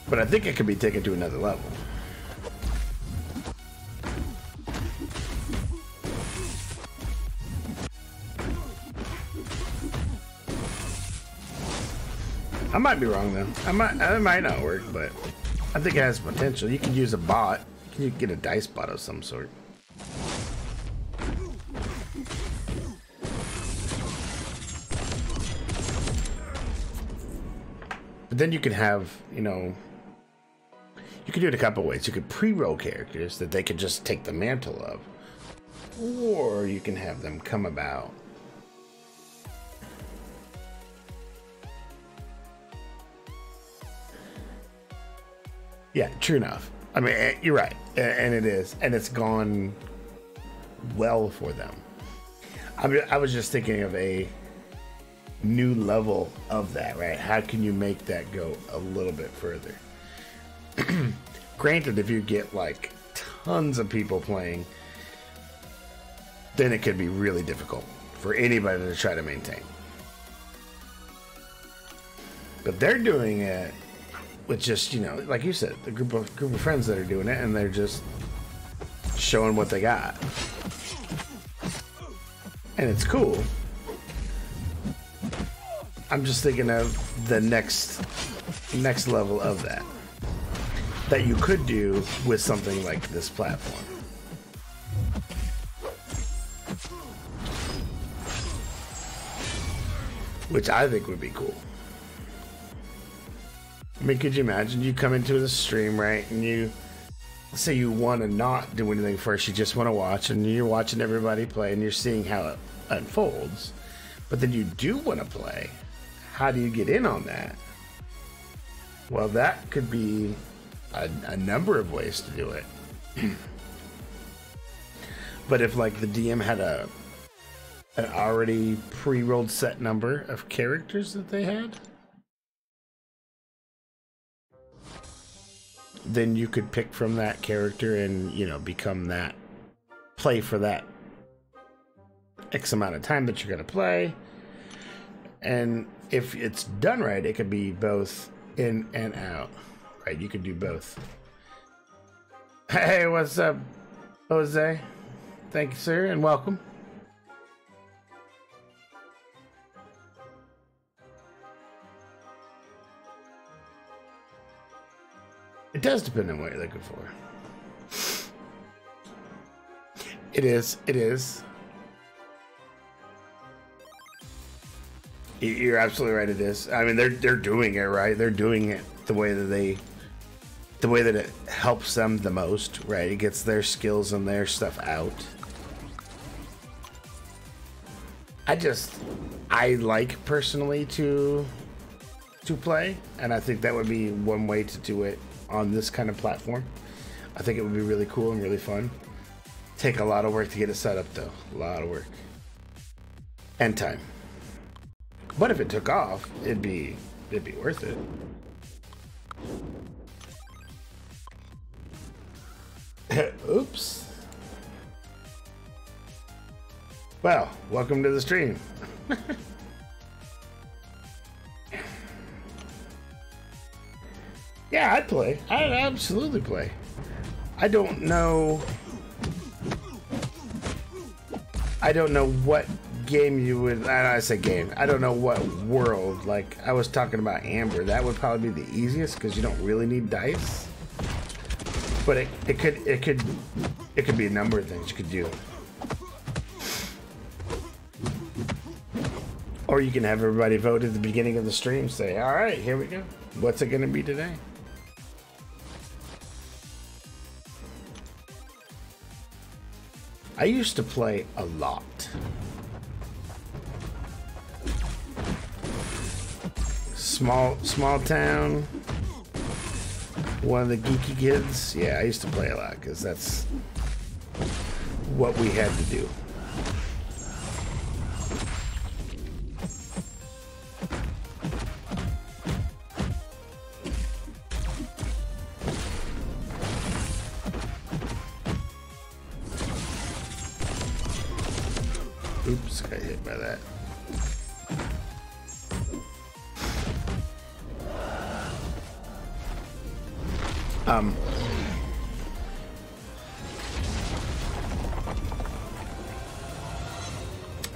But I think it could be taken to another level. I might be wrong though. It might not work, but I think it has potential. You could use a bot. You could get a dice bot of some sort. But then you could have, you know, you could do it a couple ways. You could pre-roll characters that they could just take the mantle of, or you can have them come about. Yeah, true enough. I mean, you're right, and it is, and it's gone well for them. I was just thinking of a new level of that, right? How can you make that go a little bit further? Granted, if you get like tons of people playing, then it could be really difficult for anybody to try to maintain. But they're doing it with just, you know, like you said, the group of friends that are doing it, and they're just showing what they got. And it's cool. I'm just thinking of the next level of that you could do with something like this platform. Which I think would be cool. I mean, could you imagine you come into the stream, right, and you say you want to not do anything first, you just want to watch, and you're watching everybody play, and you're seeing how it unfolds, but then you do want to play. How do you get in on that? Well, that could be a number of ways to do it. But if, like, the DM had an already pre-rolled set number of characters that they had, then you could pick from that character and, you know, become that, play for that X amount of time that you're going to play. And if it's done right, it could be both in and out, right? You could do both. Hey, what's up, Jose? Thank you, sir, and welcome. It does depend on what you're looking for. It is. It is. You're absolutely right. It is. I mean, they're doing it right. They're doing it the way that it helps them the most. Right. It gets their skills and their stuff out. I like personally to play, and I think that would be one way to do it on this kind of platform. I think it would be really cool and really fun. Take a lot of work to get it set up though. A lot of work. And time. But if it took off, it'd be worth it. Oops. Well, welcome to the stream. Yeah, I'd play. I'd absolutely play. I don't know what game you would. I say game. I don't know what world. Like I was talking about Amber. That would probably be the easiest because you don't really need dice. But it could be a number of things you could do. Or you can have everybody vote at the beginning of the stream. Say, all right, here we go. What's it going to be today? I used to play a lot. Small town. One of the geeky kids. Yeah, I used to play a lot because that's what we had to do. Oops, got hit by that.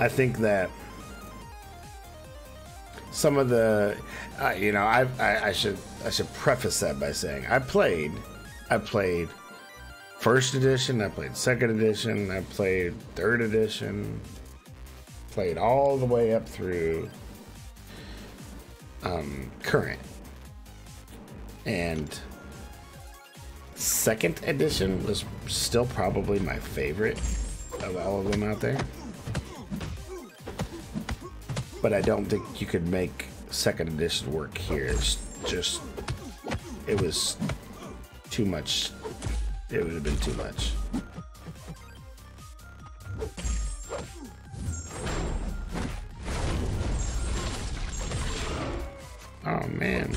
I think that some of the, I should preface that by saying I played first edition, I played second edition, I played third edition, played all the way up through current, and second edition was still probably my favorite of all of them out there. But I don't think you could make second edition work here. It's just, it was too much. It would have been too much. Oh man.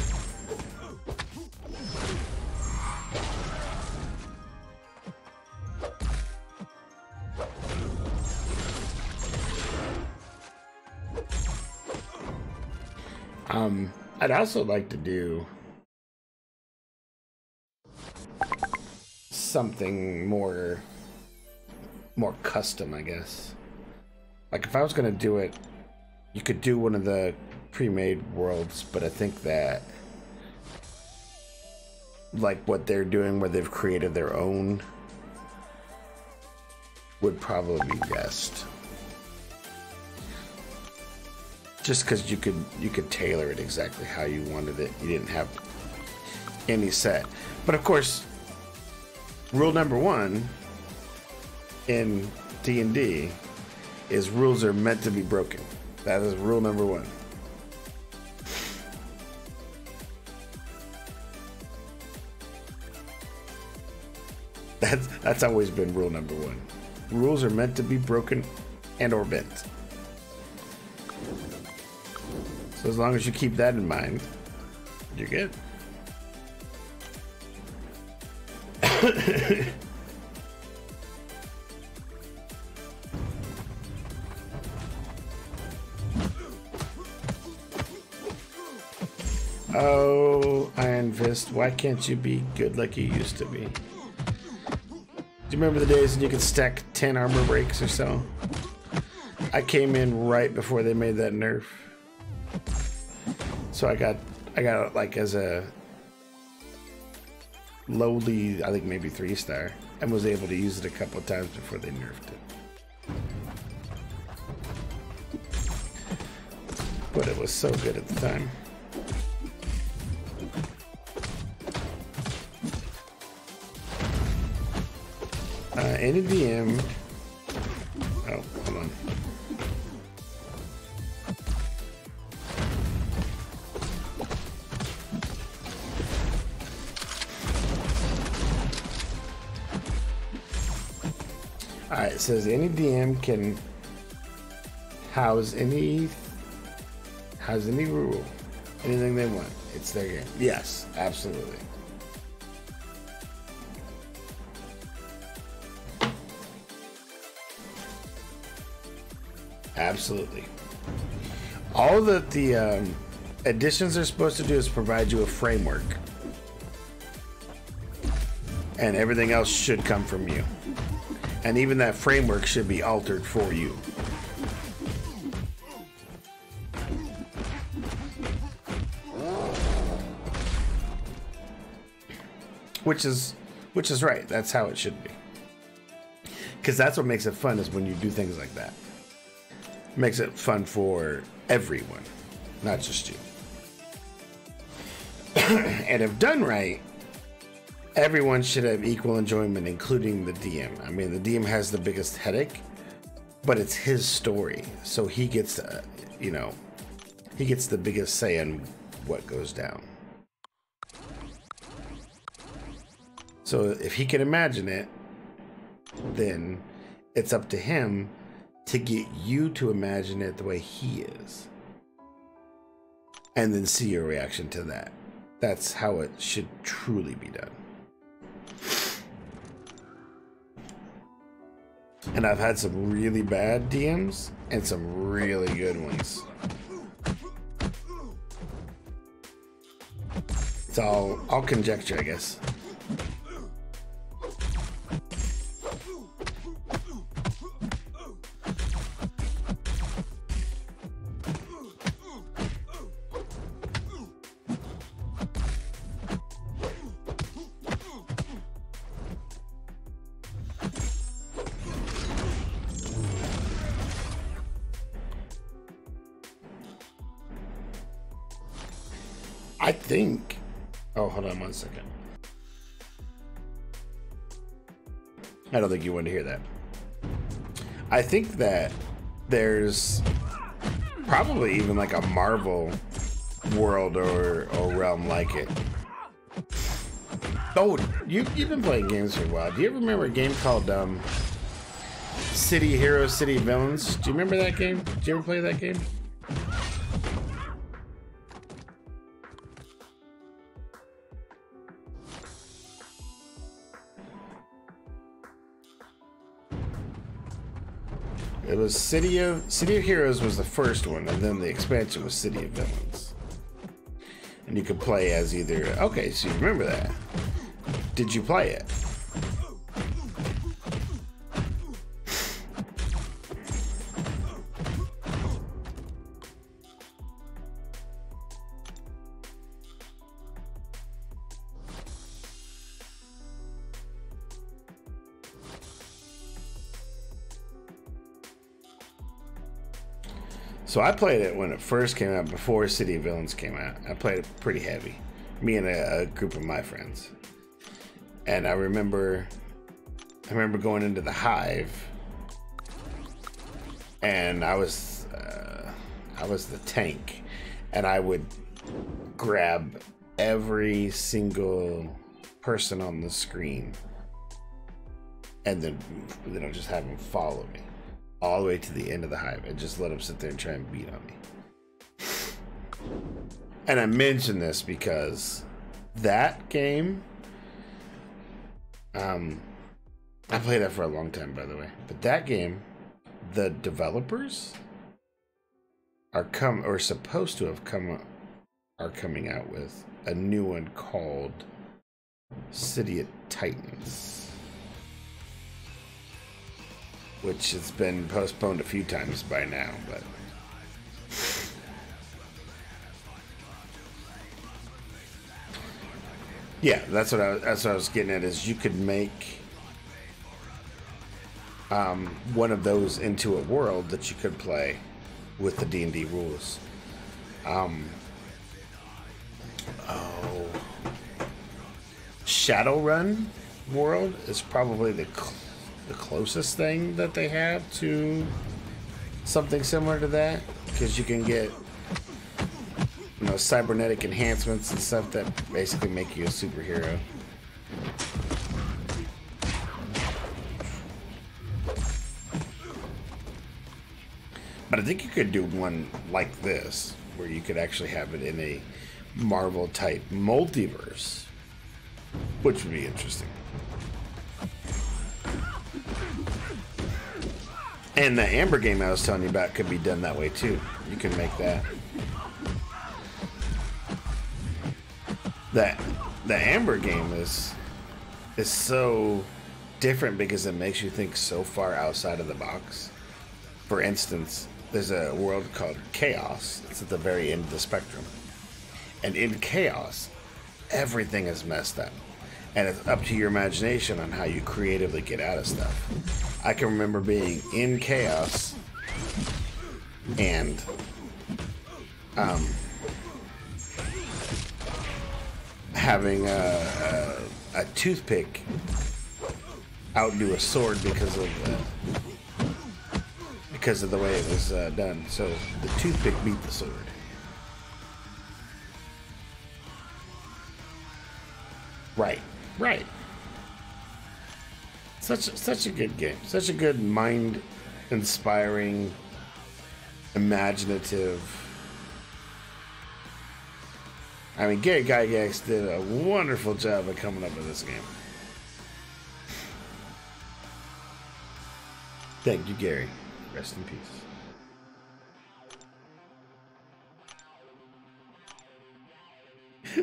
I'd also like to do something more custom, I guess. Like if I was gonna do it, you could do one of the pre-made worlds, but I think that like what they're doing where they've created their own would probably be best. Just because you could tailor it exactly how you wanted it. You didn't have any set. But of course, rule number one in D&D is rules are meant to be broken. That is rule number one. That's always been rule number one. Rules are meant to be broken and or bent. So as long as you keep that in mind, you're good. Oh, Iron Fist, why can't you be good like you used to be? Do you remember the days when you could stack 10 armor breaks or so? I came in right before they made that nerf. So I got it like as a lowly, I think maybe 3-star, and was able to use it a couple of times before they nerfed it. But it was so good at the time. Any DM. Oh, hold on. Alright, it says any DM can house any rule, anything they want. It's their game. Yes, absolutely. Absolutely. All that the additions are supposed to do is provide you a framework. And everything else should come from you. And even that framework should be altered for you. Which is right. That's how it should be. Because that's what makes it fun, is when you do things like that. Makes it fun for everyone, not just you. And if done right, everyone should have equal enjoyment, including the DM. I mean, the DM has the biggest headache, but it's his story, so he gets to, he gets the biggest say on what goes down. So if he can imagine it, then it's up to him to get you to imagine it the way he is. And then see your reaction to that. That's how it should truly be done. And I've had some really bad DMs and some really good ones. It's all conjecture, I guess. I think... Oh, hold on 1 second. I don't think you want to hear that. I think that there's probably even like a Marvel world or realm like it. Oh, you've been playing games for a while. Do you ever remember a game called City Heroes, City Villains? Do you remember that game? Did you ever play that game? It was City of Heroes was the first one, and then the expansion was City of Villains. And you could play as either... Okay, so you remember that. Did you play it? So I played it when it first came out, before City of Villains came out. I played it pretty heavy. Me and a group of my friends. And I remember going into the Hive, and I was the tank, and I would grab every single person on the screen, and then just have them follow me all the way to the end of the Hive, and just let them sit there and try and beat on me. And I mention this because that game, I played that for a long time, by the way. But that game, the developers are supposed to have are coming out with a new one called City of Titans. which has been postponed a few times by now, but yeah, that's what I was getting at. Is you could make one of those into a world that you could play with the D&D rules. Shadowrun world is probably the closest thing that they have to something similar to that, because you can get, you know, cybernetic enhancements and stuff that basically make you a superhero. But I think you could do one like this, where you could actually have it in a Marvel type multiverse, which would be interesting. And the Amber game I was telling you about could be done that way too. You can make that. The Amber game is so different because it makes you think so far outside of the box. For instance, there's a world called Chaos. It's at the very end of the spectrum. And in Chaos, everything is messed up. And it's up to your imagination on how you creatively get out of stuff. I can remember being in Chaos and having a toothpick outdo a sword because of the way it was done. So the toothpick beat the sword. Right. Such a good game. Such a good mind-inspiring, imaginative. I mean, Gary Gygax did a wonderful job of coming up with this game. Thank you, Gary. Rest in peace.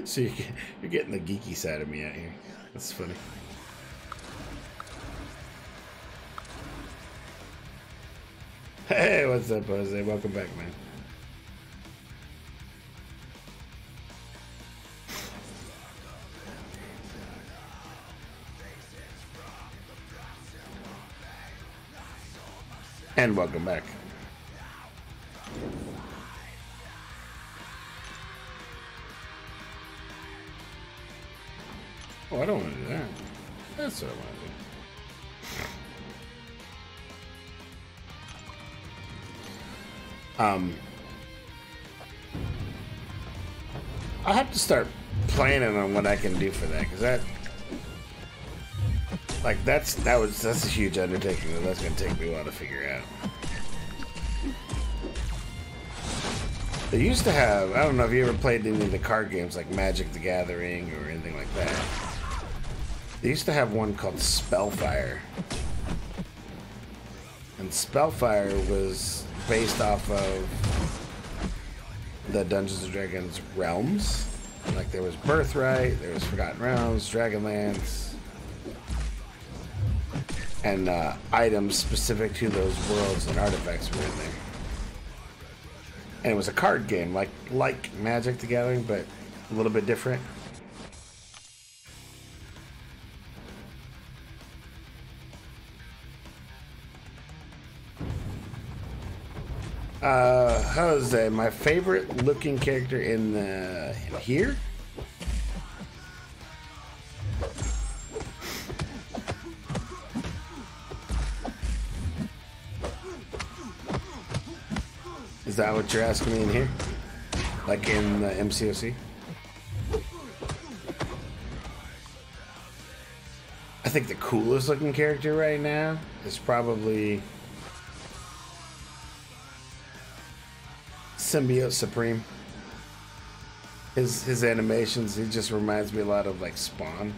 So you're getting the geeky side of me out here. That's funny. Hey, what's up, Jose? Welcome back, man. And welcome back. Oh, I don't want to do that. That's what I want to do. I'll have to start planning on what I can do for that, because that's a huge undertaking that that's going to take me a while to figure out. They used to have, I don't know if you ever played any of the card games like Magic the Gathering or anything like that. They used to have one called Spellfire. And Spellfire was based off of the Dungeons & Dragons realms. Like there was Birthright, there was Forgotten Realms, Dragonlance, and items specific to those worlds and artifacts were in there. And it was a card game, like Magic the Gathering, but a little bit different. Jose, my favorite looking character in here? Is that what you're asking me in here? Like in the MCOC? I think the coolest looking character right now is probably Symbiote Supreme. His animations, he just reminds me a lot of like Spawn.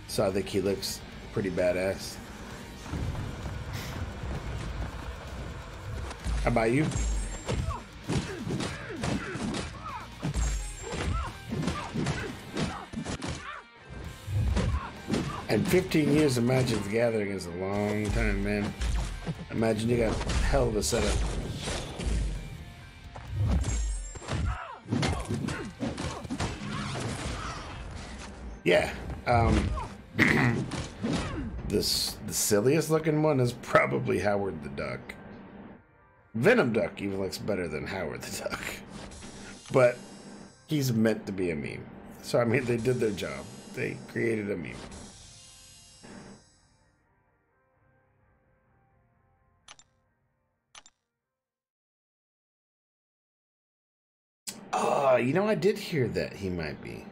So I think he looks pretty badass. How about you? And 15 years of Magic the Gathering is a long time, man. Imagine you got a hell of a setup. Yeah. The silliest looking one is probably Howard the Duck. Venom Duck even looks better than Howard the Duck. But he's meant to be a meme. So, I mean, they did their job. They created a meme. You know, I did hear that he might be.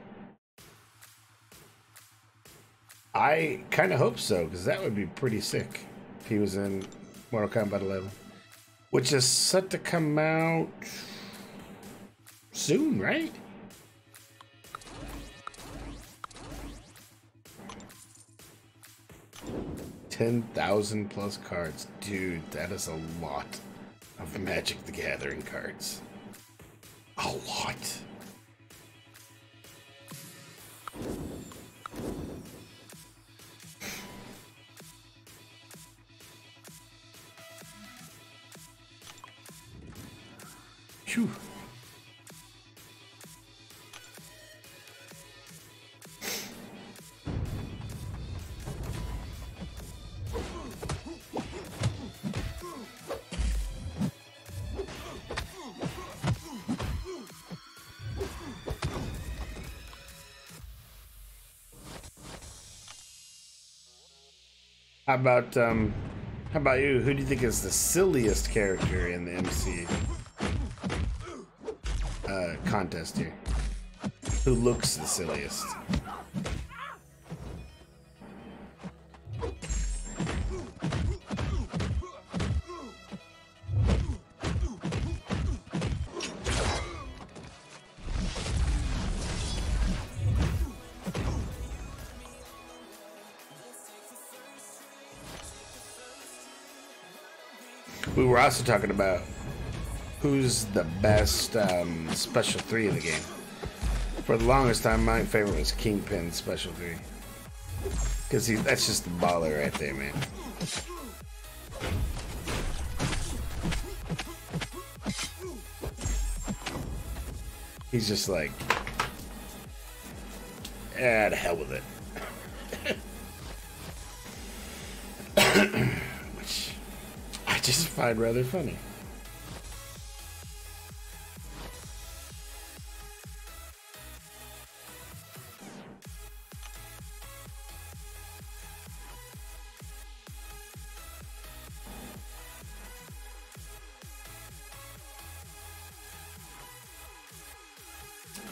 I kind of hope so, because that would be pretty sick if he was in Mortal Kombat 11. Which is set to come out soon, right? $10,000 plus cards. Dude, that is a lot of Magic the Gathering cards. A lot. Phew. How about you? Who do you think is the silliest character in the MC contest here? Who looks the silliest? We were also talking about who's the best Special 3 in the game. For the longest time, my favorite was Kingpin Special 3. Because that's just the baller right there, man. He's just like, the hell with it. Which I just find rather funny.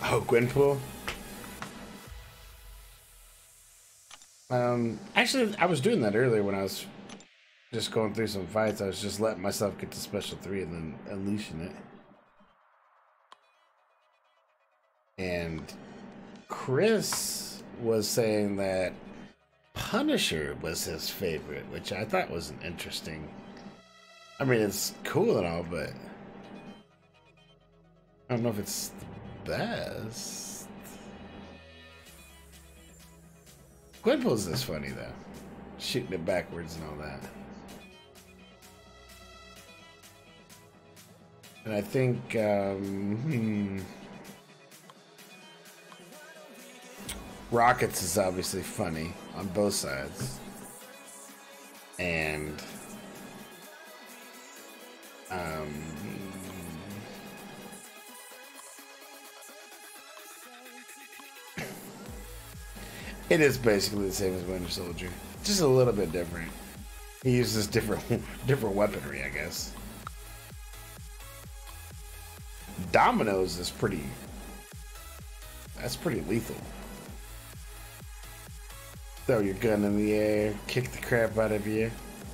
Oh, Gwenpool? Actually, I was doing that earlier when I was just going through some fights. I was just letting myself get to Special 3 and then unleashing it. And Chris was saying that Punisher was his favorite, which I thought was an interesting... I mean, it's cool and all, but I don't know if it's the best. Gwenpool's is funny, though. Shooting it backwards and all that. And I think, Rockets is obviously funny on both sides. And, it is basically the same as Winter Soldier, just a little bit different. He uses different weaponry, I guess. Dominoes is that's pretty lethal. Throw your gun in the air, kick the crap out of you,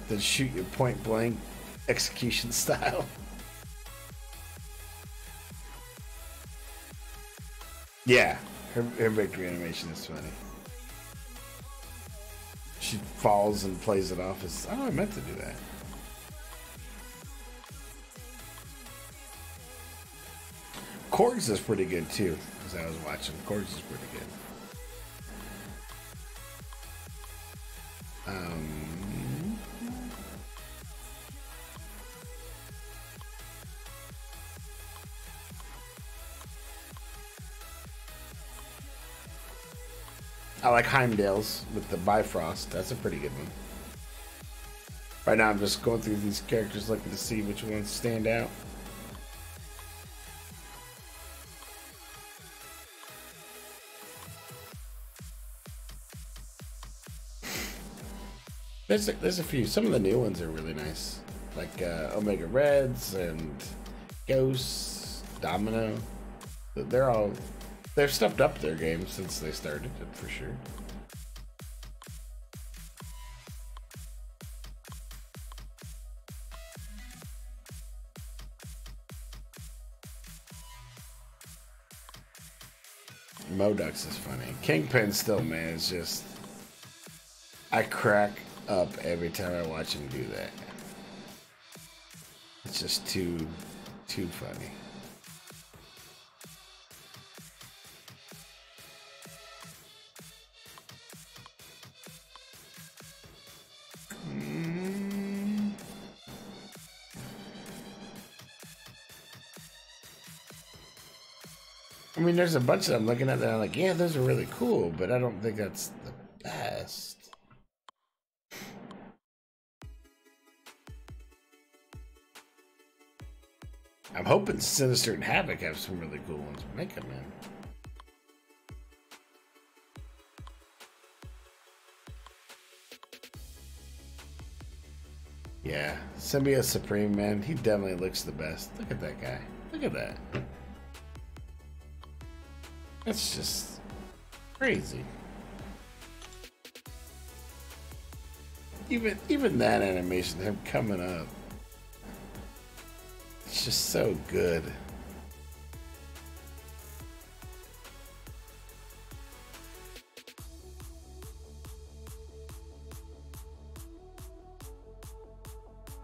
then shoot you point blank, execution style. Yeah, her victory animation is funny. She falls and plays it off as, oh, I meant to do that. Korg's is pretty good too, as I was watching. Korg's is pretty good. I like Heimdall's with the Bifrost. That's a pretty good one. Right now I'm just going through these characters looking to see which ones stand out. There's a few. Some of the new ones are really nice. Like Omega Reds and Ghosts, Domino. They've stepped up their game since they started it for sure. Modux is funny. Kingpin still, man, is just... I crack up every time I watch him do that. It's just too funny. I mean, there's a bunch that I'm looking at that I'm like, yeah, those are really cool, but I don't think that's the best. I'm hoping Sinister and Havoc have some really cool ones. Make them, man. Yeah, Symbiote Supreme, man. He definitely looks the best. Look at that guy. Look at that. That's just crazy. Even that animation, him coming up, it's just so good.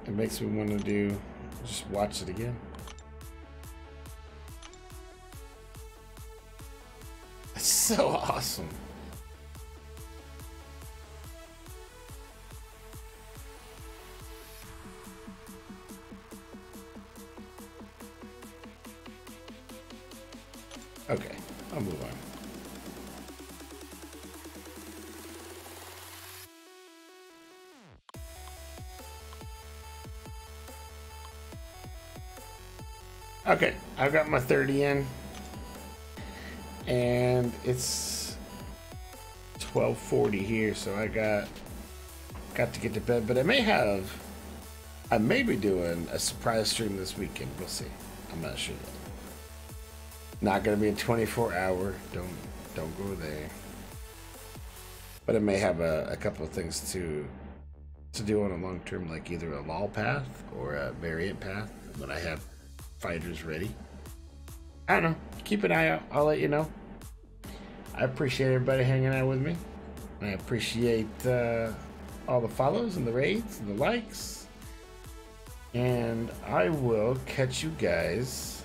It makes me want to just watch it again. It's so awesome. Okay, I'll move on. Okay, I've got my 30 in, and it's 12:40 here, so I got to get to bed. But I may be doing a surprise stream this weekend. We'll see. I'm not sure yet. Not gonna be a 24-hour. Don't go there. But I may have a couple of things to do on a long term, like either a LOL path or a variant path when I have fighters ready. I don't know. Keep an eye out. I'll let you know. I appreciate everybody hanging out with me. I appreciate all the follows and the raids and the likes. And I will catch you guys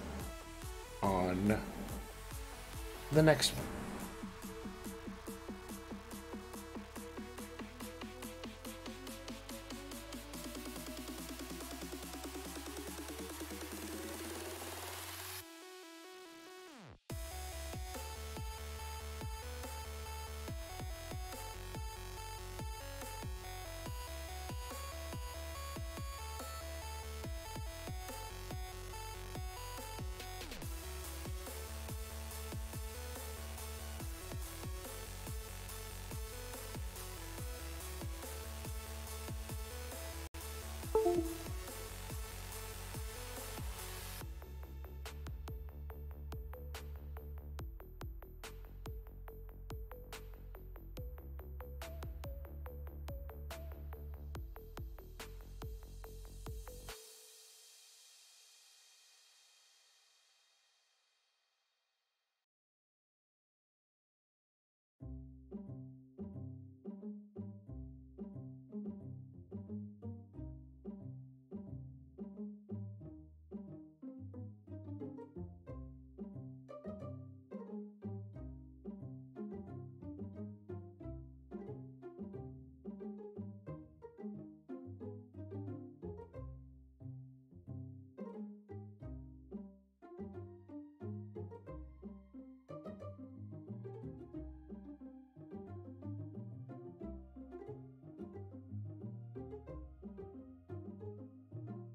on the next one.